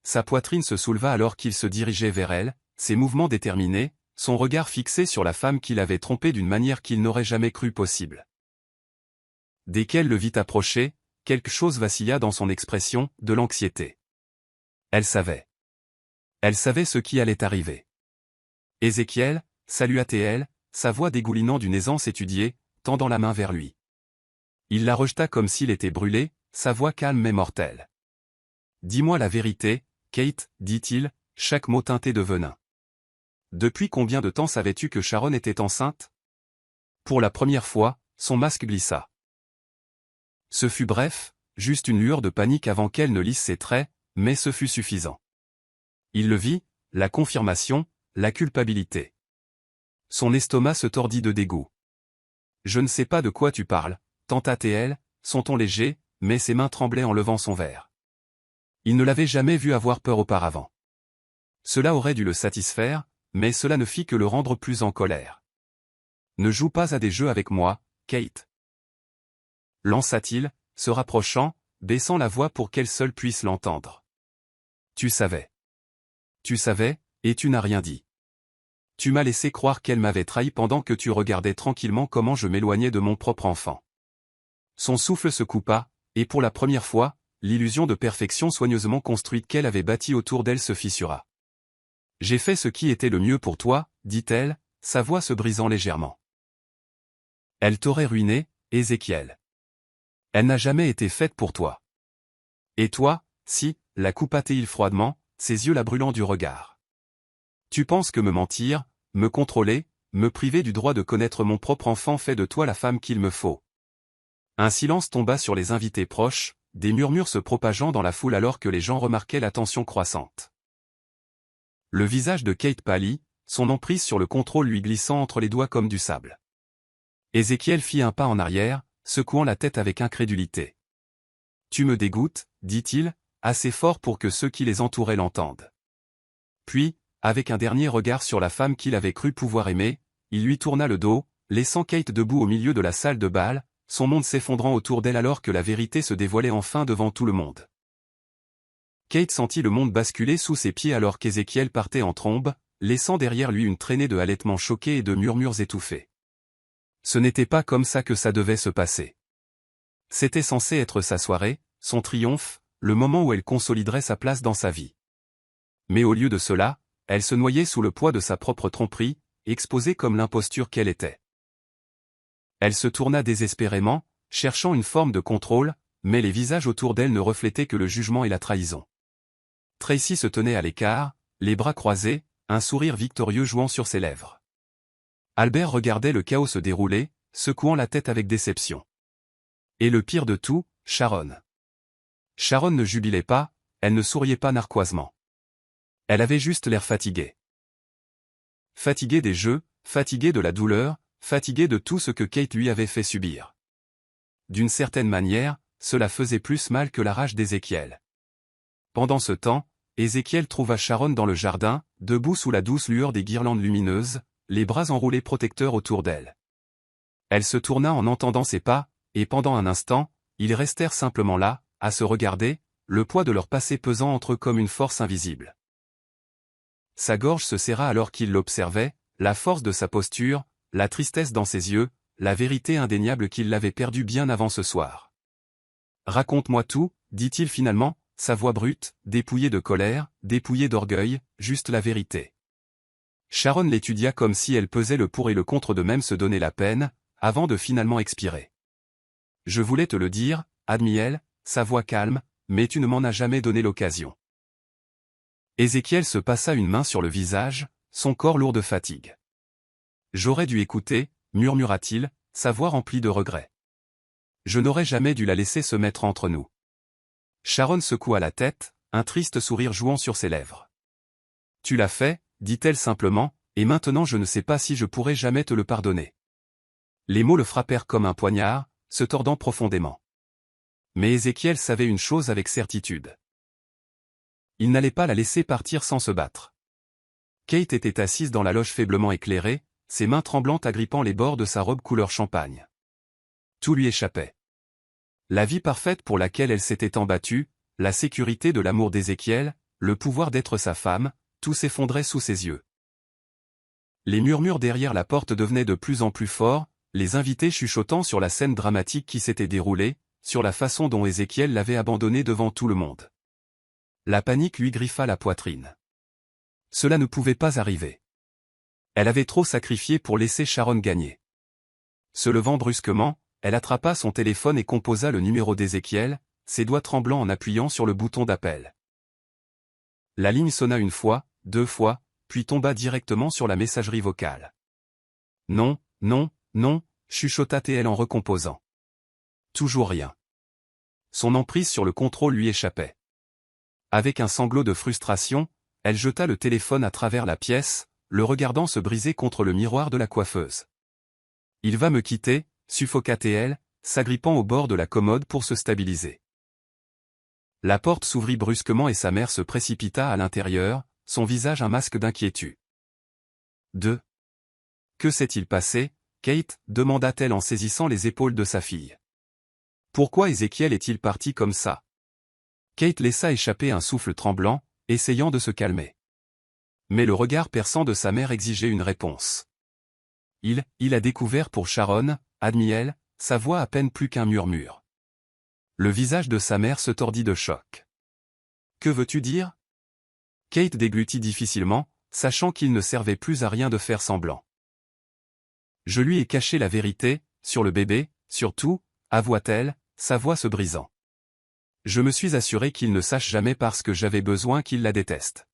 S1: Sa poitrine se souleva alors qu'il se dirigeait vers elle, ses mouvements déterminés, son regard fixé sur la femme qu'il avait trompée d'une manière qu'il n'aurait jamais cru possible. Dès qu'elle le vit approcher, quelque chose vacilla dans son expression, de l'anxiété. Elle savait. Elle savait ce qui allait arriver. « Ézéchiel » salua-t-elle, sa voix dégoulinant d'une aisance étudiée, tendant la main vers lui. Il la rejeta comme s'il était brûlé, sa voix calme mais mortelle. « Dis-moi la vérité, Kate, dit-il, chaque mot teinté de venin. Depuis combien de temps savais-tu que Sharon était enceinte? » Pour la première fois, son masque glissa. Ce fut bref, juste une lueur de panique avant qu'elle ne lisse ses traits, mais ce fut suffisant. Il le vit, la confirmation, la culpabilité. Son estomac se tordit de dégoût. « Je ne sais pas de quoi tu parles, » tenta-t-elle, son ton léger, mais ses mains tremblaient en levant son verre. Il ne l'avait jamais vue avoir peur auparavant. Cela aurait dû le satisfaire, mais cela ne fit que le rendre plus en colère. « Ne joue pas à des jeux avec moi, Kate. » lança-t-il, se rapprochant, baissant la voix pour qu'elle seule puisse l'entendre. « Tu savais. Tu savais, et tu n'as rien dit. Tu m'as laissé croire qu'elle m'avait trahi pendant que tu regardais tranquillement comment je m'éloignais de mon propre enfant. » Son souffle se coupa, et pour la première fois, l'illusion de perfection soigneusement construite qu'elle avait bâtie autour d'elle se fissura. « J'ai fait ce qui était le mieux pour toi, » dit-elle, sa voix se brisant légèrement. « Elle t'aurait ruiné, Ézéchiel. Elle n'a jamais été faite pour toi. Et toi, si, la coupa-t-il froidement, ses yeux la brûlant du regard. Tu penses que me mentir, me contrôler, me priver du droit de connaître mon propre enfant fait de toi la femme qu'il me faut. » Un silence tomba sur les invités proches, des murmures se propageant dans la foule alors que les gens remarquaient la tension croissante. Le visage de Kate pâlit, son emprise sur le contrôle lui glissant entre les doigts comme du sable. Ézéchiel fit un pas en arrière, secouant la tête avec incrédulité. « Tu me dégoûtes, » dit-il, assez fort pour que ceux qui les entouraient l'entendent. Puis, avec un dernier regard sur la femme qu'il avait cru pouvoir aimer, il lui tourna le dos, laissant Kate debout au milieu de la salle de bal, son monde s'effondrant autour d'elle alors que la vérité se dévoilait enfin devant tout le monde. Kate sentit le monde basculer sous ses pieds alors qu'Ézéchiel partait en trombe, laissant derrière lui une traînée de halètements choqués et de murmures étouffés. Ce n'était pas comme ça que ça devait se passer. C'était censé être sa soirée, son triomphe, le moment où elle consoliderait sa place dans sa vie. Mais au lieu de cela, elle se noyait sous le poids de sa propre tromperie, exposée comme l'imposture qu'elle était. Elle se tourna désespérément, cherchant une forme de contrôle, mais les visages autour d'elle ne reflétaient que le jugement et la trahison. Tracy se tenait à l'écart, les bras croisés, un sourire victorieux jouant sur ses lèvres. Albert regardait le chaos se dérouler, secouant la tête avec déception. Et le pire de tout, Sharon. Sharon ne jubilait pas, elle ne souriait pas narquoisement. Elle avait juste l'air fatiguée. Fatiguée des jeux, fatiguée de la douleur, fatiguée de tout ce que Kate lui avait fait subir. D'une certaine manière, cela faisait plus mal que la rage d'Ézéchiel. Pendant ce temps, Ézéchiel trouva Sharon dans le jardin, debout sous la douce lueur des guirlandes lumineuses, les bras enroulés protecteurs autour d'elle. Elle se tourna en entendant ses pas, et pendant un instant, ils restèrent simplement là, à se regarder, le poids de leur passé pesant entre eux comme une force invisible. Sa gorge se serra alors qu'il l'observait, la force de sa posture, la tristesse dans ses yeux, la vérité indéniable qu'il l'avait perdue bien avant ce soir. « Raconte-moi tout », dit-il finalement, sa voix brute, dépouillée de colère, dépouillée d'orgueil, juste la vérité. Sharon l'étudia comme si elle pesait le pour et le contre de même se donner la peine, avant de finalement expirer. « Je voulais te le dire, Admiel », sa voix calme, mais tu ne m'en as jamais donné l'occasion. Ézéchiel se passa une main sur le visage, son corps lourd de fatigue. « J'aurais dû écouter », murmura-t-il, sa voix remplie de regret. « Je n'aurais jamais dû la laisser se mettre entre nous. » Sharon secoua la tête, un triste sourire jouant sur ses lèvres. « Tu l'as fait, dit-elle simplement, et maintenant je ne sais pas si je pourrai jamais te le pardonner. » Les mots le frappèrent comme un poignard, se tordant profondément. Mais Ézéchiel savait une chose avec certitude. Il n'allait pas la laisser partir sans se battre. Kate était assise dans la loge faiblement éclairée, ses mains tremblantes agrippant les bords de sa robe couleur champagne. Tout lui échappait. La vie parfaite pour laquelle elle s'était embattue, la sécurité de l'amour d'Ézéchiel, le pouvoir d'être sa femme, tout s'effondrait sous ses yeux. Les murmures derrière la porte devenaient de plus en plus forts, les invités chuchotant sur la scène dramatique qui s'était déroulée, sur la façon dont Ézéchiel l'avait abandonné devant tout le monde. La panique lui griffa la poitrine. Cela ne pouvait pas arriver. Elle avait trop sacrifié pour laisser Sharon gagner. Se levant brusquement, elle attrapa son téléphone et composa le numéro d'Ézéchiel, ses doigts tremblants en appuyant sur le bouton d'appel. La ligne sonna une fois, 2 fois, puis tomba directement sur la messagerie vocale. « Non, non, non », chuchota-t-elle en recomposant. Toujours rien. Son emprise sur le contrôle lui échappait. Avec un sanglot de frustration, elle jeta le téléphone à travers la pièce, le regardant se briser contre le miroir de la coiffeuse. « Il va me quitter », suffoqua-t-elle, s'agrippant au bord de la commode pour se stabiliser. La porte s'ouvrit brusquement et sa mère se précipita à l'intérieur, son visage un masque d'inquiétude. « Que s'est-il passé, Kate » demanda-t-elle en saisissant les épaules de sa fille. « Pourquoi Ézéchiel est-il parti comme ça ?» Kate laissa échapper un souffle tremblant, essayant de se calmer. Mais le regard perçant de sa mère exigeait une réponse. Il a découvert pour Sharon, Admiel, sa voix à peine plus qu'un murmure. Le visage de sa mère se tordit de choc. « Que veux-tu dire ?» Kate déglutit difficilement, sachant qu'il ne servait plus à rien de faire semblant. « Je lui ai caché la vérité, sur le bébé, sur tout, » avoua-t-elle, sa voix se brisant. « Je me suis assuré qu'il ne sache jamais parce que j'avais besoin qu'il la déteste. »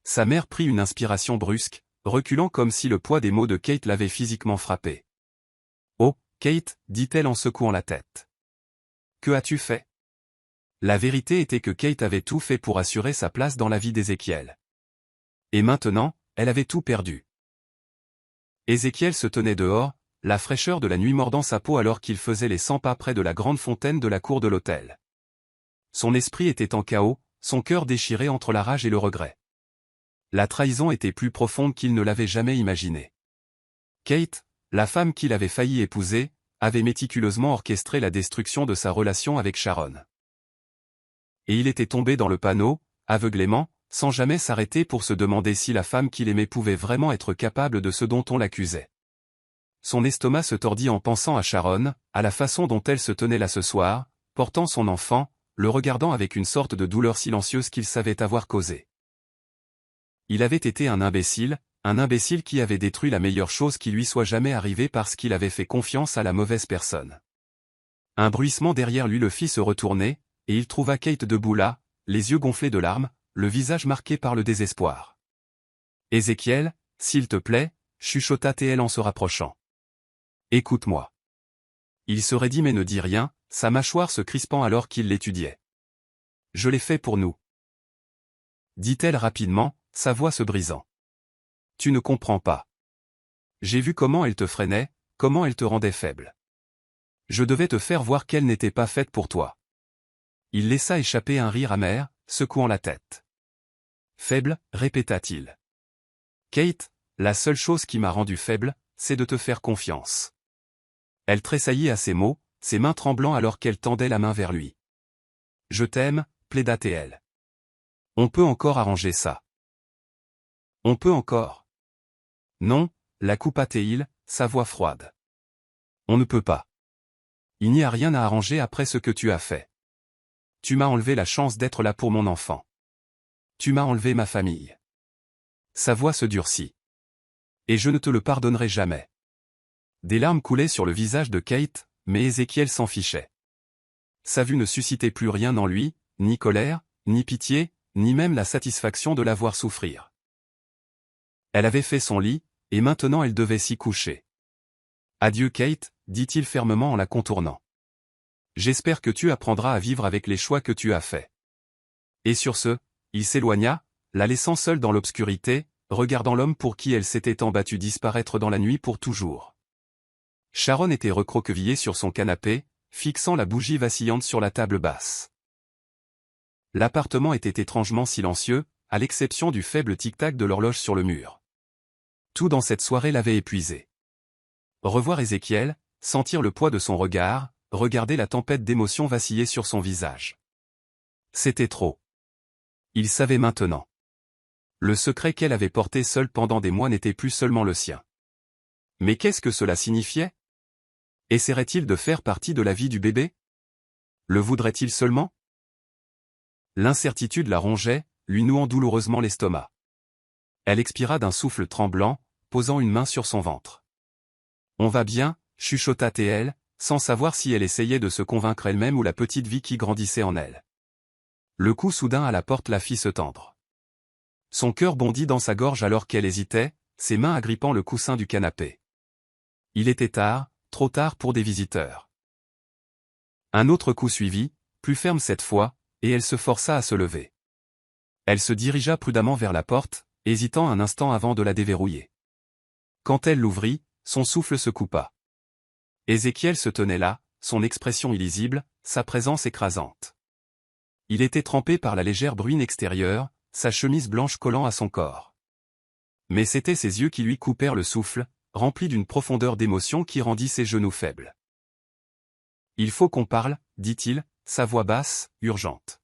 S1: Sa mère prit une inspiration brusque, reculant comme si le poids des mots de Kate l'avait physiquement frappée. « Oh, Kate » dit-elle en secouant la tête. « Que as-tu fait ?» La vérité était que Kate avait tout fait pour assurer sa place dans la vie d'Ézéchiel. Et maintenant, elle avait tout perdu. Ézéchiel se tenait dehors, la fraîcheur de la nuit mordant sa peau alors qu'il faisait les 100 pas près de la grande fontaine de la cour de l'hôtel. Son esprit était en chaos, son cœur déchiré entre la rage et le regret. La trahison était plus profonde qu'il ne l'avait jamais imaginé. Kate, la femme qu'il avait failli épouser, avait méticuleusement orchestré la destruction de sa relation avec Sharon. Et il était tombé dans le panneau, aveuglément, sans jamais s'arrêter pour se demander si la femme qu'il aimait pouvait vraiment être capable de ce dont on l'accusait. Son estomac se tordit en pensant à Sharon, à la façon dont elle se tenait là ce soir, portant son enfant, le regardant avec une sorte de douleur silencieuse qu'il savait avoir causée. Il avait été un imbécile qui avait détruit la meilleure chose qui lui soit jamais arrivée parce qu'il avait fait confiance à la mauvaise personne. Un bruissement derrière lui le fit se retourner, et il trouva Kate debout là, les yeux gonflés de larmes, le visage marqué par le désespoir. « Ézéchiel, s'il te plaît, chuchota-t-elle en se rapprochant. Écoute-moi. Il se raidit mais ne dit rien, sa mâchoire se crispant alors qu'il l'étudiait. Je l'ai fait pour nous. Dit-elle rapidement, sa voix se brisant. Tu ne comprends pas. J'ai vu comment elle te freinait, comment elle te rendait faible. Je devais te faire voir qu'elle n'était pas faite pour toi. Il laissa échapper un rire amer, secouant la tête. Faible, répéta-t-il. Kate, la seule chose qui m'a rendu faible, c'est de te faire confiance. Elle tressaillit à ces mots, ses mains tremblant alors qu'elle tendait la main vers lui. Je t'aime, plaida-t-elle. On peut encore arranger ça. On peut encore. Non, la coupa-t-il, sa voix froide. On ne peut pas. Il n'y a rien à arranger après ce que tu as fait. Tu m'as enlevé la chance d'être là pour mon enfant. Tu m'as enlevé ma famille. Sa voix se durcit. Et je ne te le pardonnerai jamais. Des larmes coulaient sur le visage de Kate, mais Ézéchiel s'en fichait. Sa vue ne suscitait plus rien en lui, ni colère, ni pitié, ni même la satisfaction de la voir souffrir. Elle avait fait son lit, et maintenant elle devait s'y coucher. Adieu Kate, dit-il fermement en la contournant. J'espère que tu apprendras à vivre avec les choix que tu as faits. Et sur ce, il s'éloigna, la laissant seule dans l'obscurité, regardant l'homme pour qui elle s'était tant battue disparaître dans la nuit pour toujours. Sharon était recroquevillée sur son canapé, fixant la bougie vacillante sur la table basse. L'appartement était étrangement silencieux, à l'exception du faible tic-tac de l'horloge sur le mur. Tout dans cette soirée l'avait épuisé. Revoir Ézéchiel, sentir le poids de son regard, regarder la tempête d'émotions vaciller sur son visage. C'était trop. Il savait maintenant. Le secret qu'elle avait porté seule pendant des mois n'était plus seulement le sien. Mais qu'est-ce que cela signifiait? Essaierait-il de faire partie de la vie du bébé? Le voudrait-il seulement? L'incertitude la rongeait, lui nouant douloureusement l'estomac. Elle expira d'un souffle tremblant, posant une main sur son ventre. On va bien, chuchota-t-elle, sans savoir si elle essayait de se convaincre elle-même ou la petite vie qui grandissait en elle. Le coup soudain à la porte la fit se tendre. Son cœur bondit dans sa gorge alors qu'elle hésitait, ses mains agrippant le coussin du canapé. Il était tard, trop tard pour des visiteurs. Un autre coup suivit, plus ferme cette fois, et elle se força à se lever. Elle se dirigea prudemment vers la porte, hésitant un instant avant de la déverrouiller. Quand elle l'ouvrit, son souffle se coupa. Ézéchiel se tenait là, son expression illisible, sa présence écrasante. Il était trempé par la légère bruine extérieure, sa chemise blanche collant à son corps. Mais c'étaient ses yeux qui lui coupèrent le souffle, remplis d'une profondeur d'émotion qui rendit ses genoux faibles. « Il faut qu'on parle, dit-il, sa voix basse, urgente.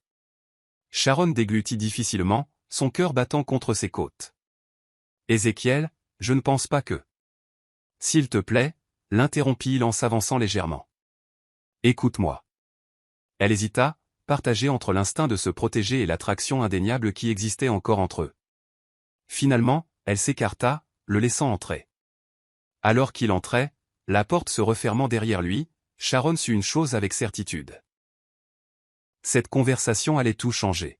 S1: Sharon déglutit difficilement, son cœur battant contre ses côtes. « Ézéchiel, je ne pense pas que... » « S'il te plaît, » l'interrompit-il en s'avançant légèrement. « Écoute-moi. » Elle hésita, partagée entre l'instinct de se protéger et l'attraction indéniable qui existait encore entre eux. Finalement, elle s'écarta, le laissant entrer. Alors qu'il entrait, la porte se refermant derrière lui, Sharon sut une chose avec certitude. Cette conversation allait tout changer.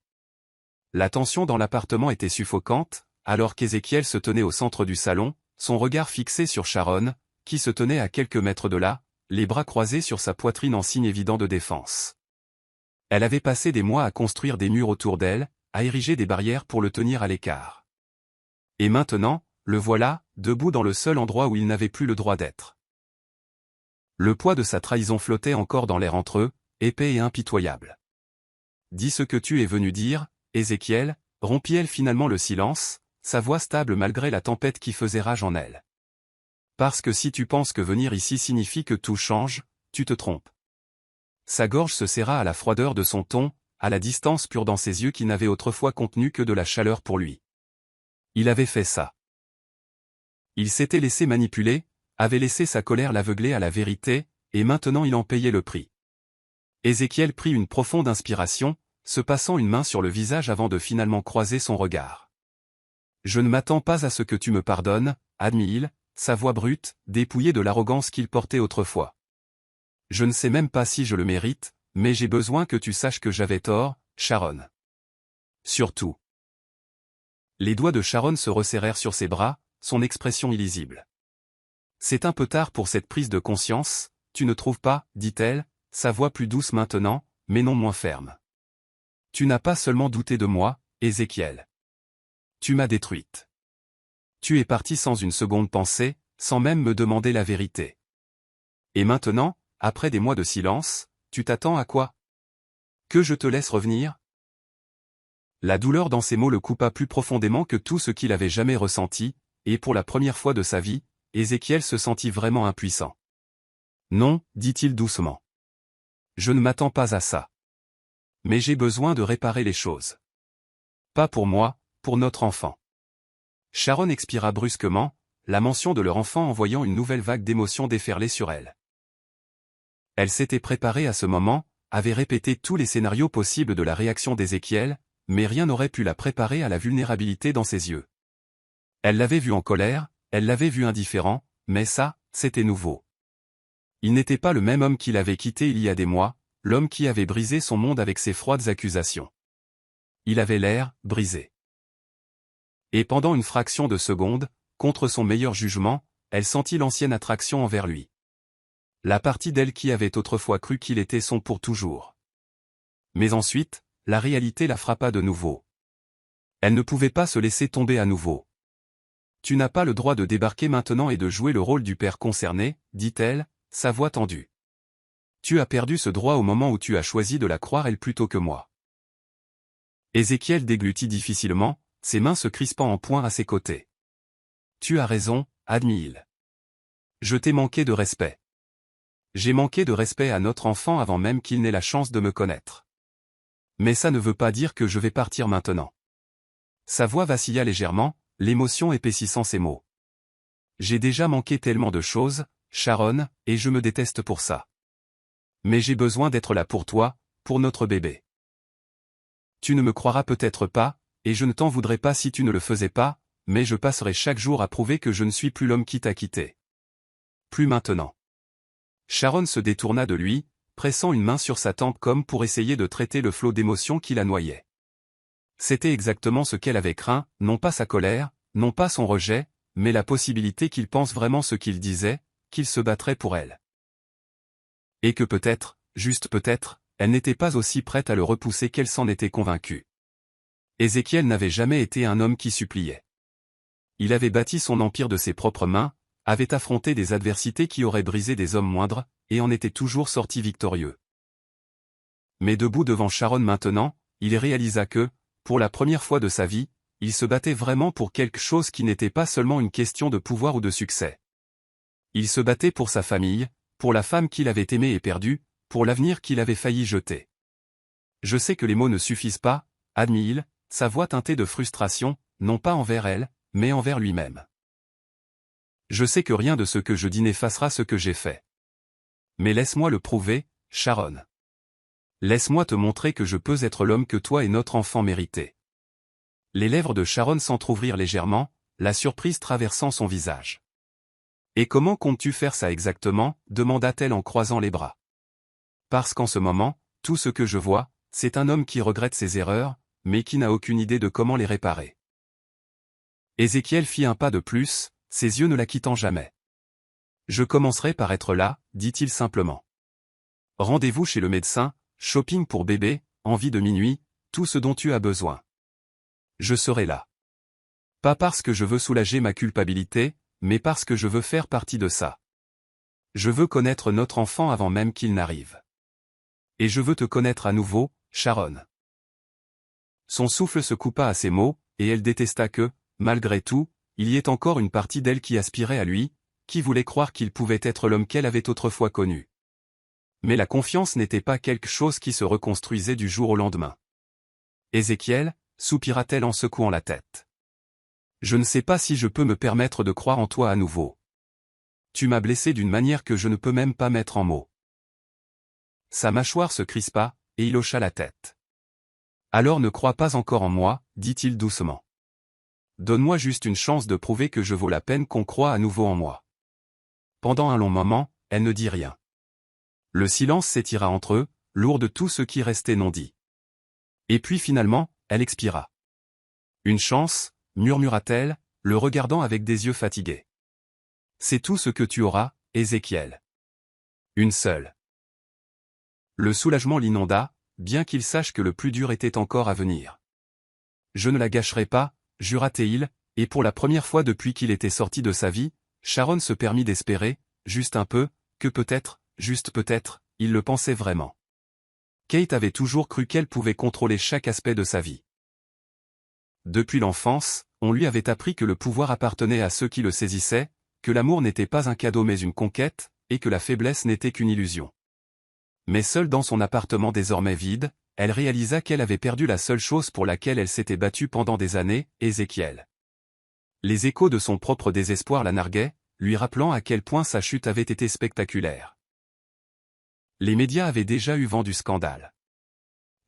S1: La tension dans l'appartement était suffocante, alors qu'Ézéchiel se tenait au centre du salon, son regard fixé sur Sharon, qui se tenait à quelques mètres de là, les bras croisés sur sa poitrine en signe évident de défense. Elle avait passé des mois à construire des murs autour d'elle, à ériger des barrières pour le tenir à l'écart. Et maintenant, le voilà, debout dans le seul endroit où il n'avait plus le droit d'être. Le poids de sa trahison flottait encore dans l'air entre eux, épais et impitoyable. « Dis ce que tu es venu dire, Ézéchiel, » rompit-elle finalement le silence, sa voix stable malgré la tempête qui faisait rage en elle. « Parce que si tu penses que venir ici signifie que tout change, tu te trompes. » Sa gorge se serra à la froideur de son ton, à la distance pure dans ses yeux qui n'avaient autrefois contenu que de la chaleur pour lui. Il avait fait ça. Il s'était laissé manipuler, avait laissé sa colère l'aveugler à la vérité, et maintenant il en payait le prix. Ézéchiel prit une profonde inspiration, se passant une main sur le visage avant de finalement croiser son regard. « Je ne m'attends pas à ce que tu me pardonnes, admit-il, sa voix brute, dépouillée de l'arrogance qu'il portait autrefois. Je ne sais même pas si je le mérite, mais j'ai besoin que tu saches que j'avais tort, Sharon. Surtout. Les doigts de Sharon se resserrèrent sur ses bras, son expression illisible. C'est un peu tard pour cette prise de conscience, tu ne trouves pas, dit-elle, sa voix plus douce maintenant, mais non moins ferme. Tu n'as pas seulement douté de moi, Ézéchiel. Tu m'as détruite. Tu es parti sans une seconde pensée, sans même me demander la vérité. Et maintenant, après des mois de silence, tu t'attends à quoi? Que je te laisse revenir? La douleur dans ces mots le coupa plus profondément que tout ce qu'il avait jamais ressenti, et pour la première fois de sa vie, Ézéchiel se sentit vraiment impuissant. Non, dit-il doucement. Je ne m'attends pas à ça. Mais j'ai besoin de réparer les choses. Pas pour moi, pour notre enfant. Sharon expira brusquement, la mention de leur enfant envoyant une nouvelle vague d'émotions déferler sur elle. Elle s'était préparée à ce moment, avait répété tous les scénarios possibles de la réaction d'Ézéchiel, mais rien n'aurait pu la préparer à la vulnérabilité dans ses yeux. Elle l'avait vu en colère, elle l'avait vu indifférent, mais ça, c'était nouveau. Il n'était pas le même homme qu'il avait quitté il y a des mois, l'homme qui avait brisé son monde avec ses froides accusations. Il avait l'air brisé. Et pendant une fraction de seconde, contre son meilleur jugement, elle sentit l'ancienne attraction envers lui. La partie d'elle qui avait autrefois cru qu'il était son pour toujours. Mais ensuite, la réalité la frappa de nouveau. Elle ne pouvait pas se laisser tomber à nouveau. Tu n'as pas le droit de débarquer maintenant et de jouer le rôle du père concerné, dit-elle, sa voix tendue. Tu as perdu ce droit au moment où tu as choisi de la croire elle plutôt que moi. Ézéchiel déglutit difficilement, ses mains se crispant en poing à ses côtés. Tu as raison, admit-il. Je t'ai manqué de respect. J'ai manqué de respect à notre enfant avant même qu'il n'ait la chance de me connaître. Mais ça ne veut pas dire que je vais partir maintenant. Sa voix vacilla légèrement, l'émotion épaississant ses mots. J'ai déjà manqué tellement de choses, Sharon, et je me déteste pour ça. Mais j'ai besoin d'être là pour toi, pour notre bébé. Tu ne me croiras peut-être pas, et je ne t'en voudrais pas si tu ne le faisais pas, mais je passerai chaque jour à prouver que je ne suis plus l'homme qui t'a quitté. Plus maintenant. Sharon se détourna de lui, pressant une main sur sa tempe comme pour essayer de traiter le flot d'émotions qui la noyait. C'était exactement ce qu'elle avait craint, non pas sa colère, non pas son rejet, mais la possibilité qu'il pense vraiment ce qu'il disait, qu'il se battrait pour elle. Et que peut-être, juste peut-être, elle n'était pas aussi prête à le repousser qu'elle s'en était convaincue. Ézéchiel n'avait jamais été un homme qui suppliait. Il avait bâti son empire de ses propres mains, avait affronté des adversités qui auraient brisé des hommes moindres, et en était toujours sorti victorieux. Mais debout devant Sharon maintenant, il réalisa que, pour la première fois de sa vie, il se battait vraiment pour quelque chose qui n'était pas seulement une question de pouvoir ou de succès. Il se battait pour sa famille, pour la femme qu'il avait aimée et perdue, pour l'avenir qu'il avait failli jeter. Je sais que les mots ne suffisent pas, admit-il, sa voix teintée de frustration, non pas envers elle, mais envers lui-même. Je sais que rien de ce que je dis n'effacera ce que j'ai fait. Mais laisse-moi le prouver, Sharon. Laisse-moi te montrer que je peux être l'homme que toi et notre enfant méritaient. Les lèvres de Sharon s'entr'ouvrirent légèrement, la surprise traversant son visage. Et comment comptes-tu faire ça exactement, demanda-t-elle en croisant les bras. Parce qu'en ce moment, tout ce que je vois, c'est un homme qui regrette ses erreurs, mais qui n'a aucune idée de comment les réparer. Ézéchiel fit un pas de plus, ses yeux ne la quittant jamais. Je commencerai par être là, dit-il simplement. Rendez-vous chez le médecin, shopping pour bébé, envie de minuit, tout ce dont tu as besoin. Je serai là. Pas parce que je veux soulager ma culpabilité, mais parce que je veux faire partie de ça. Je veux connaître notre enfant avant même qu'il n'arrive. Et je veux te connaître à nouveau, Sharon. Son souffle se coupa à ces mots, et elle détesta que, malgré tout, il y ait encore une partie d'elle qui aspirait à lui, qui voulait croire qu'il pouvait être l'homme qu'elle avait autrefois connu. Mais la confiance n'était pas quelque chose qui se reconstruisait du jour au lendemain. Ézéchiel, soupira-t-elle en secouant la tête. Je ne sais pas si je peux me permettre de croire en toi à nouveau. Tu m'as blessé d'une manière que je ne peux même pas mettre en mots. Sa mâchoire se crispa, et il hocha la tête. Alors ne crois pas encore en moi, dit-il doucement. Donne-moi juste une chance de prouver que je vaux la peine qu'on croie à nouveau en moi. Pendant un long moment, elle ne dit rien. Le silence s'étira entre eux, lourd de tout ce qui restait non dit. Et puis finalement, elle expira. Une chance, murmura-t-elle, le regardant avec des yeux fatigués. C'est tout ce que tu auras, Ézéchiel. Une seule. Le soulagement l'inonda, bien qu'il sache que le plus dur était encore à venir. Je ne la gâcherai pas, jura-t-il, et pour la première fois depuis qu'il était sorti de sa vie, Sharon se permit d'espérer, juste un peu, que peut-être, juste peut-être, il le pensait vraiment. Kate avait toujours cru qu'elle pouvait contrôler chaque aspect de sa vie. Depuis l'enfance, on lui avait appris que le pouvoir appartenait à ceux qui le saisissaient, que l'amour n'était pas un cadeau mais une conquête, et que la faiblesse n'était qu'une illusion. Mais seule dans son appartement désormais vide, elle réalisa qu'elle avait perdu la seule chose pour laquelle elle s'était battue pendant des années, Ézéchiel. Les échos de son propre désespoir la narguaient, lui rappelant à quel point sa chute avait été spectaculaire. Les médias avaient déjà eu vent du scandale.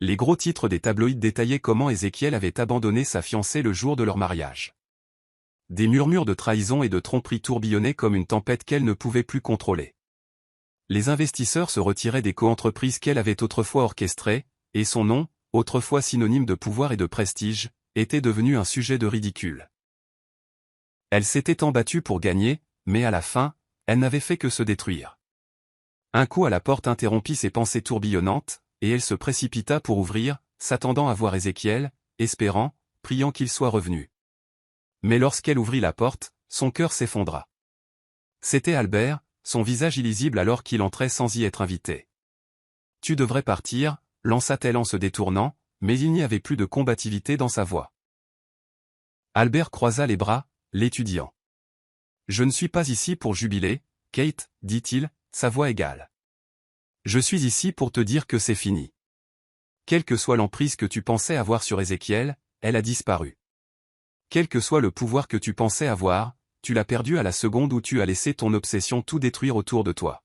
S1: Les gros titres des tabloïds détaillaient comment Ézéchiel avait abandonné sa fiancée le jour de leur mariage. Des murmures de trahison et de tromperie tourbillonnaient comme une tempête qu'elle ne pouvait plus contrôler. Les investisseurs se retiraient des coentreprises qu'elle avait autrefois orchestrées, et son nom, autrefois synonyme de pouvoir et de prestige, était devenu un sujet de ridicule. Elle s'était tant battue pour gagner, mais à la fin, elle n'avait fait que se détruire. Un coup à la porte interrompit ses pensées tourbillonnantes, et elle se précipita pour ouvrir, s'attendant à voir Ézéchiel, espérant, priant qu'il soit revenu. Mais lorsqu'elle ouvrit la porte, son cœur s'effondra. C'était Albert, son visage illisible alors qu'il entrait sans y être invité. « Tu devrais partir », lança-t-elle en se détournant, mais il n'y avait plus de combativité dans sa voix. Albert croisa les bras, l'étudiant. « Je ne suis pas ici pour jubiler, Kate, dit-il, sa voix égale. Je suis ici pour te dire que c'est fini. Quelle que soit l'emprise que tu pensais avoir sur Ézéchiel, elle a disparu. Quel que soit le pouvoir que tu pensais avoir, tu l'as perdu à la seconde où tu as laissé ton obsession tout détruire autour de toi. »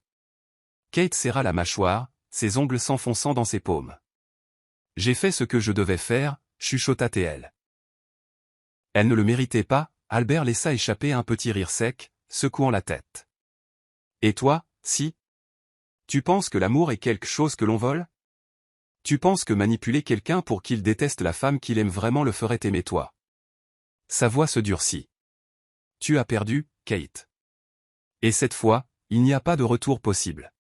S1: Kate serra la mâchoire, ses ongles s'enfonçant dans ses paumes. « J'ai fait ce que je devais faire, » chuchota-t-elle. Elle ne le méritait pas, Albert laissa échapper un petit rire sec, secouant la tête. « Et toi, si ? Tu penses que l'amour est quelque chose que l'on vole ? Tu penses que manipuler quelqu'un pour qu'il déteste la femme qu'il aime vraiment le ferait aimer toi ? » Sa voix se durcit. « Tu as perdu, Kate. Et cette fois, il n'y a pas de retour possible. »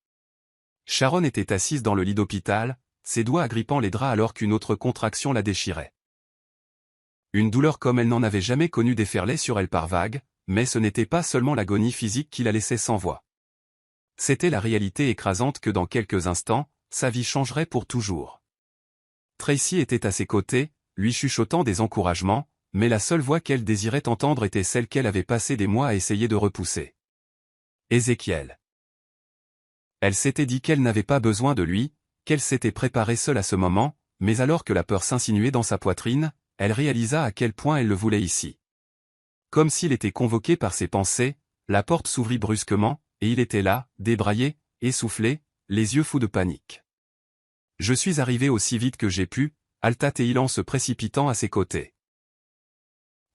S1: Sharon était assise dans le lit d'hôpital, ses doigts agrippant les draps alors qu'une autre contraction la déchirait. Une douleur comme elle n'en avait jamais connue déferlait sur elle par vagues, mais ce n'était pas seulement l'agonie physique qui la laissait sans voix. C'était la réalité écrasante que dans quelques instants, sa vie changerait pour toujours. Tracy était à ses côtés, lui chuchotant des encouragements, mais la seule voix qu'elle désirait entendre était celle qu'elle avait passé des mois à essayer de repousser. Ézéchiel. Elle s'était dit qu'elle n'avait pas besoin de lui, qu'elle s'était préparée seule à ce moment, mais alors que la peur s'insinuait dans sa poitrine, elle réalisa à quel point elle le voulait ici. Comme s'il était convoqué par ses pensées, la porte s'ouvrit brusquement, et il était là, débraillé, essoufflé, les yeux fous de panique. « Je suis arrivé aussi vite que j'ai pu », halta-t-il en se précipitant à ses côtés.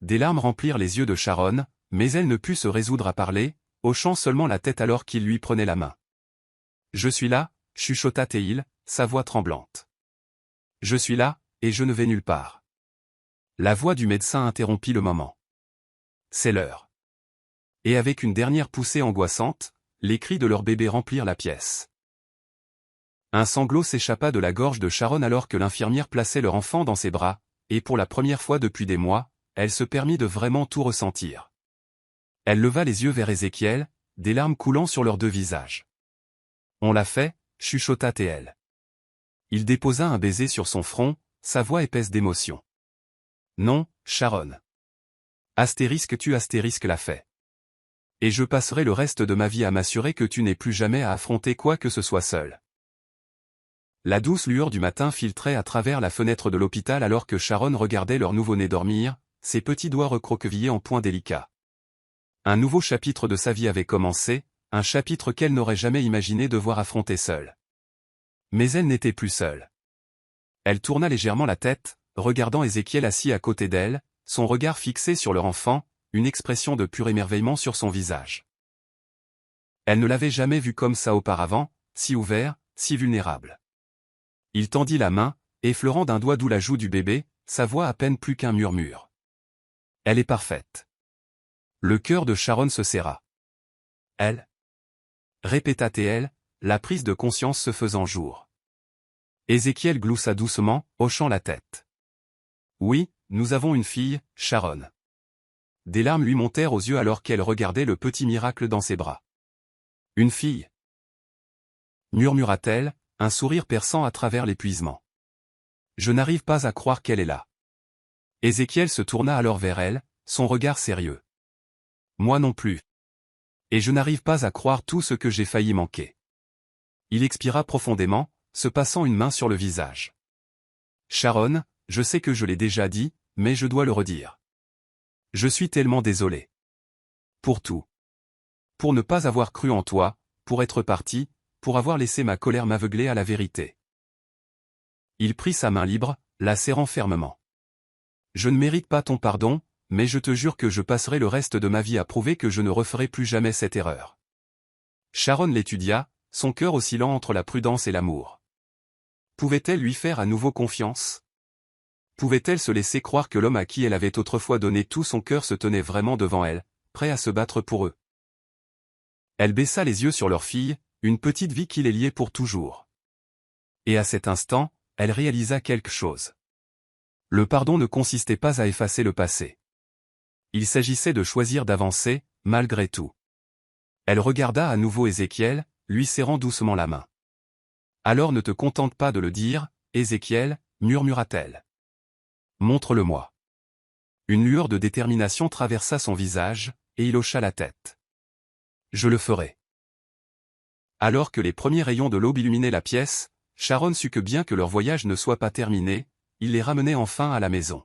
S1: Des larmes remplirent les yeux de Sharon, mais elle ne put se résoudre à parler, hochant seulement la tête alors qu'il lui prenait la main. « Je suis là », chuchota-t-il, sa voix tremblante. « Je suis là, et je ne vais nulle part. » La voix du médecin interrompit le moment. « C'est l'heure. » Et avec une dernière poussée angoissante, les cris de leur bébé remplirent la pièce. Un sanglot s'échappa de la gorge de Sharon alors que l'infirmière plaçait leur enfant dans ses bras, et pour la première fois depuis des mois, elle se permit de vraiment tout ressentir. Elle leva les yeux vers Ézéchiel, des larmes coulant sur leurs deux visages. « On l'a fait », chuchota-t-elle. Il déposa un baiser sur son front, sa voix épaisse d'émotion. « Non, Sharon. Astérisque tu astérisque l'a fait. Et je passerai le reste de ma vie à m'assurer que tu n'aies plus jamais à affronter quoi que ce soit seul. » La douce lueur du matin filtrait à travers la fenêtre de l'hôpital alors que Sharon regardait leur nouveau-né dormir, ses petits doigts recroquevillés en points délicats. Un nouveau chapitre de sa vie avait commencé, un chapitre qu'elle n'aurait jamais imaginé devoir affronter seule. Mais elle n'était plus seule. Elle tourna légèrement la tête, regardant Ézéchiel assis à côté d'elle, son regard fixé sur leur enfant, une expression de pur émerveillement sur son visage. Elle ne l'avait jamais vu comme ça auparavant, si ouvert, si vulnérable. Il tendit la main, effleurant d'un doigt doux la joue du bébé, sa voix à peine plus qu'un murmure. Elle est parfaite. Le cœur de Sharon se serra. Elle? Répéta-t-elle, la prise de conscience se faisant jour. Ézéchiel gloussa doucement, hochant la tête. Oui, nous avons une fille, Sharon. Des larmes lui montèrent aux yeux alors qu'elle regardait le petit miracle dans ses bras. Une fille? Murmura-t-elle, un sourire perçant à travers l'épuisement. Je n'arrive pas à croire qu'elle est là. Ézéchiel se tourna alors vers elle, son regard sérieux. Moi non plus. Et je n'arrive pas à croire tout ce que j'ai failli manquer. Il expira profondément, se passant une main sur le visage. Sharon, je sais que je l'ai déjà dit, mais je dois le redire. Je suis tellement désolé. Pour tout. Pour ne pas avoir cru en toi, pour être parti, pour avoir laissé ma colère m'aveugler à la vérité. Il prit sa main libre, la serrant fermement. Je ne mérite pas ton pardon, mais je te jure que je passerai le reste de ma vie à prouver que je ne referai plus jamais cette erreur. Sharon l'étudia, son cœur oscillant entre la prudence et l'amour. Pouvait-elle lui faire à nouveau confiance? Pouvait-elle se laisser croire que l'homme à qui elle avait autrefois donné tout son cœur se tenait vraiment devant elle, prêt à se battre pour eux? Elle baissa les yeux sur leur fille, une petite vie qui les liait pour toujours. Et à cet instant, elle réalisa quelque chose. Le pardon ne consistait pas à effacer le passé. Il s'agissait de choisir d'avancer, malgré tout. Elle regarda à nouveau Ézéchiel, lui serrant doucement la main. Alors ne te contente pas de le dire, Ézéchiel, murmura-t-elle. Montre-le-moi. Une lueur de détermination traversa son visage, et il hocha la tête. Je le ferai. Alors que les premiers rayons de l'aube illuminaient la pièce, Sharon sut que bien que leur voyage ne soit pas terminé, il les ramenait enfin à la maison.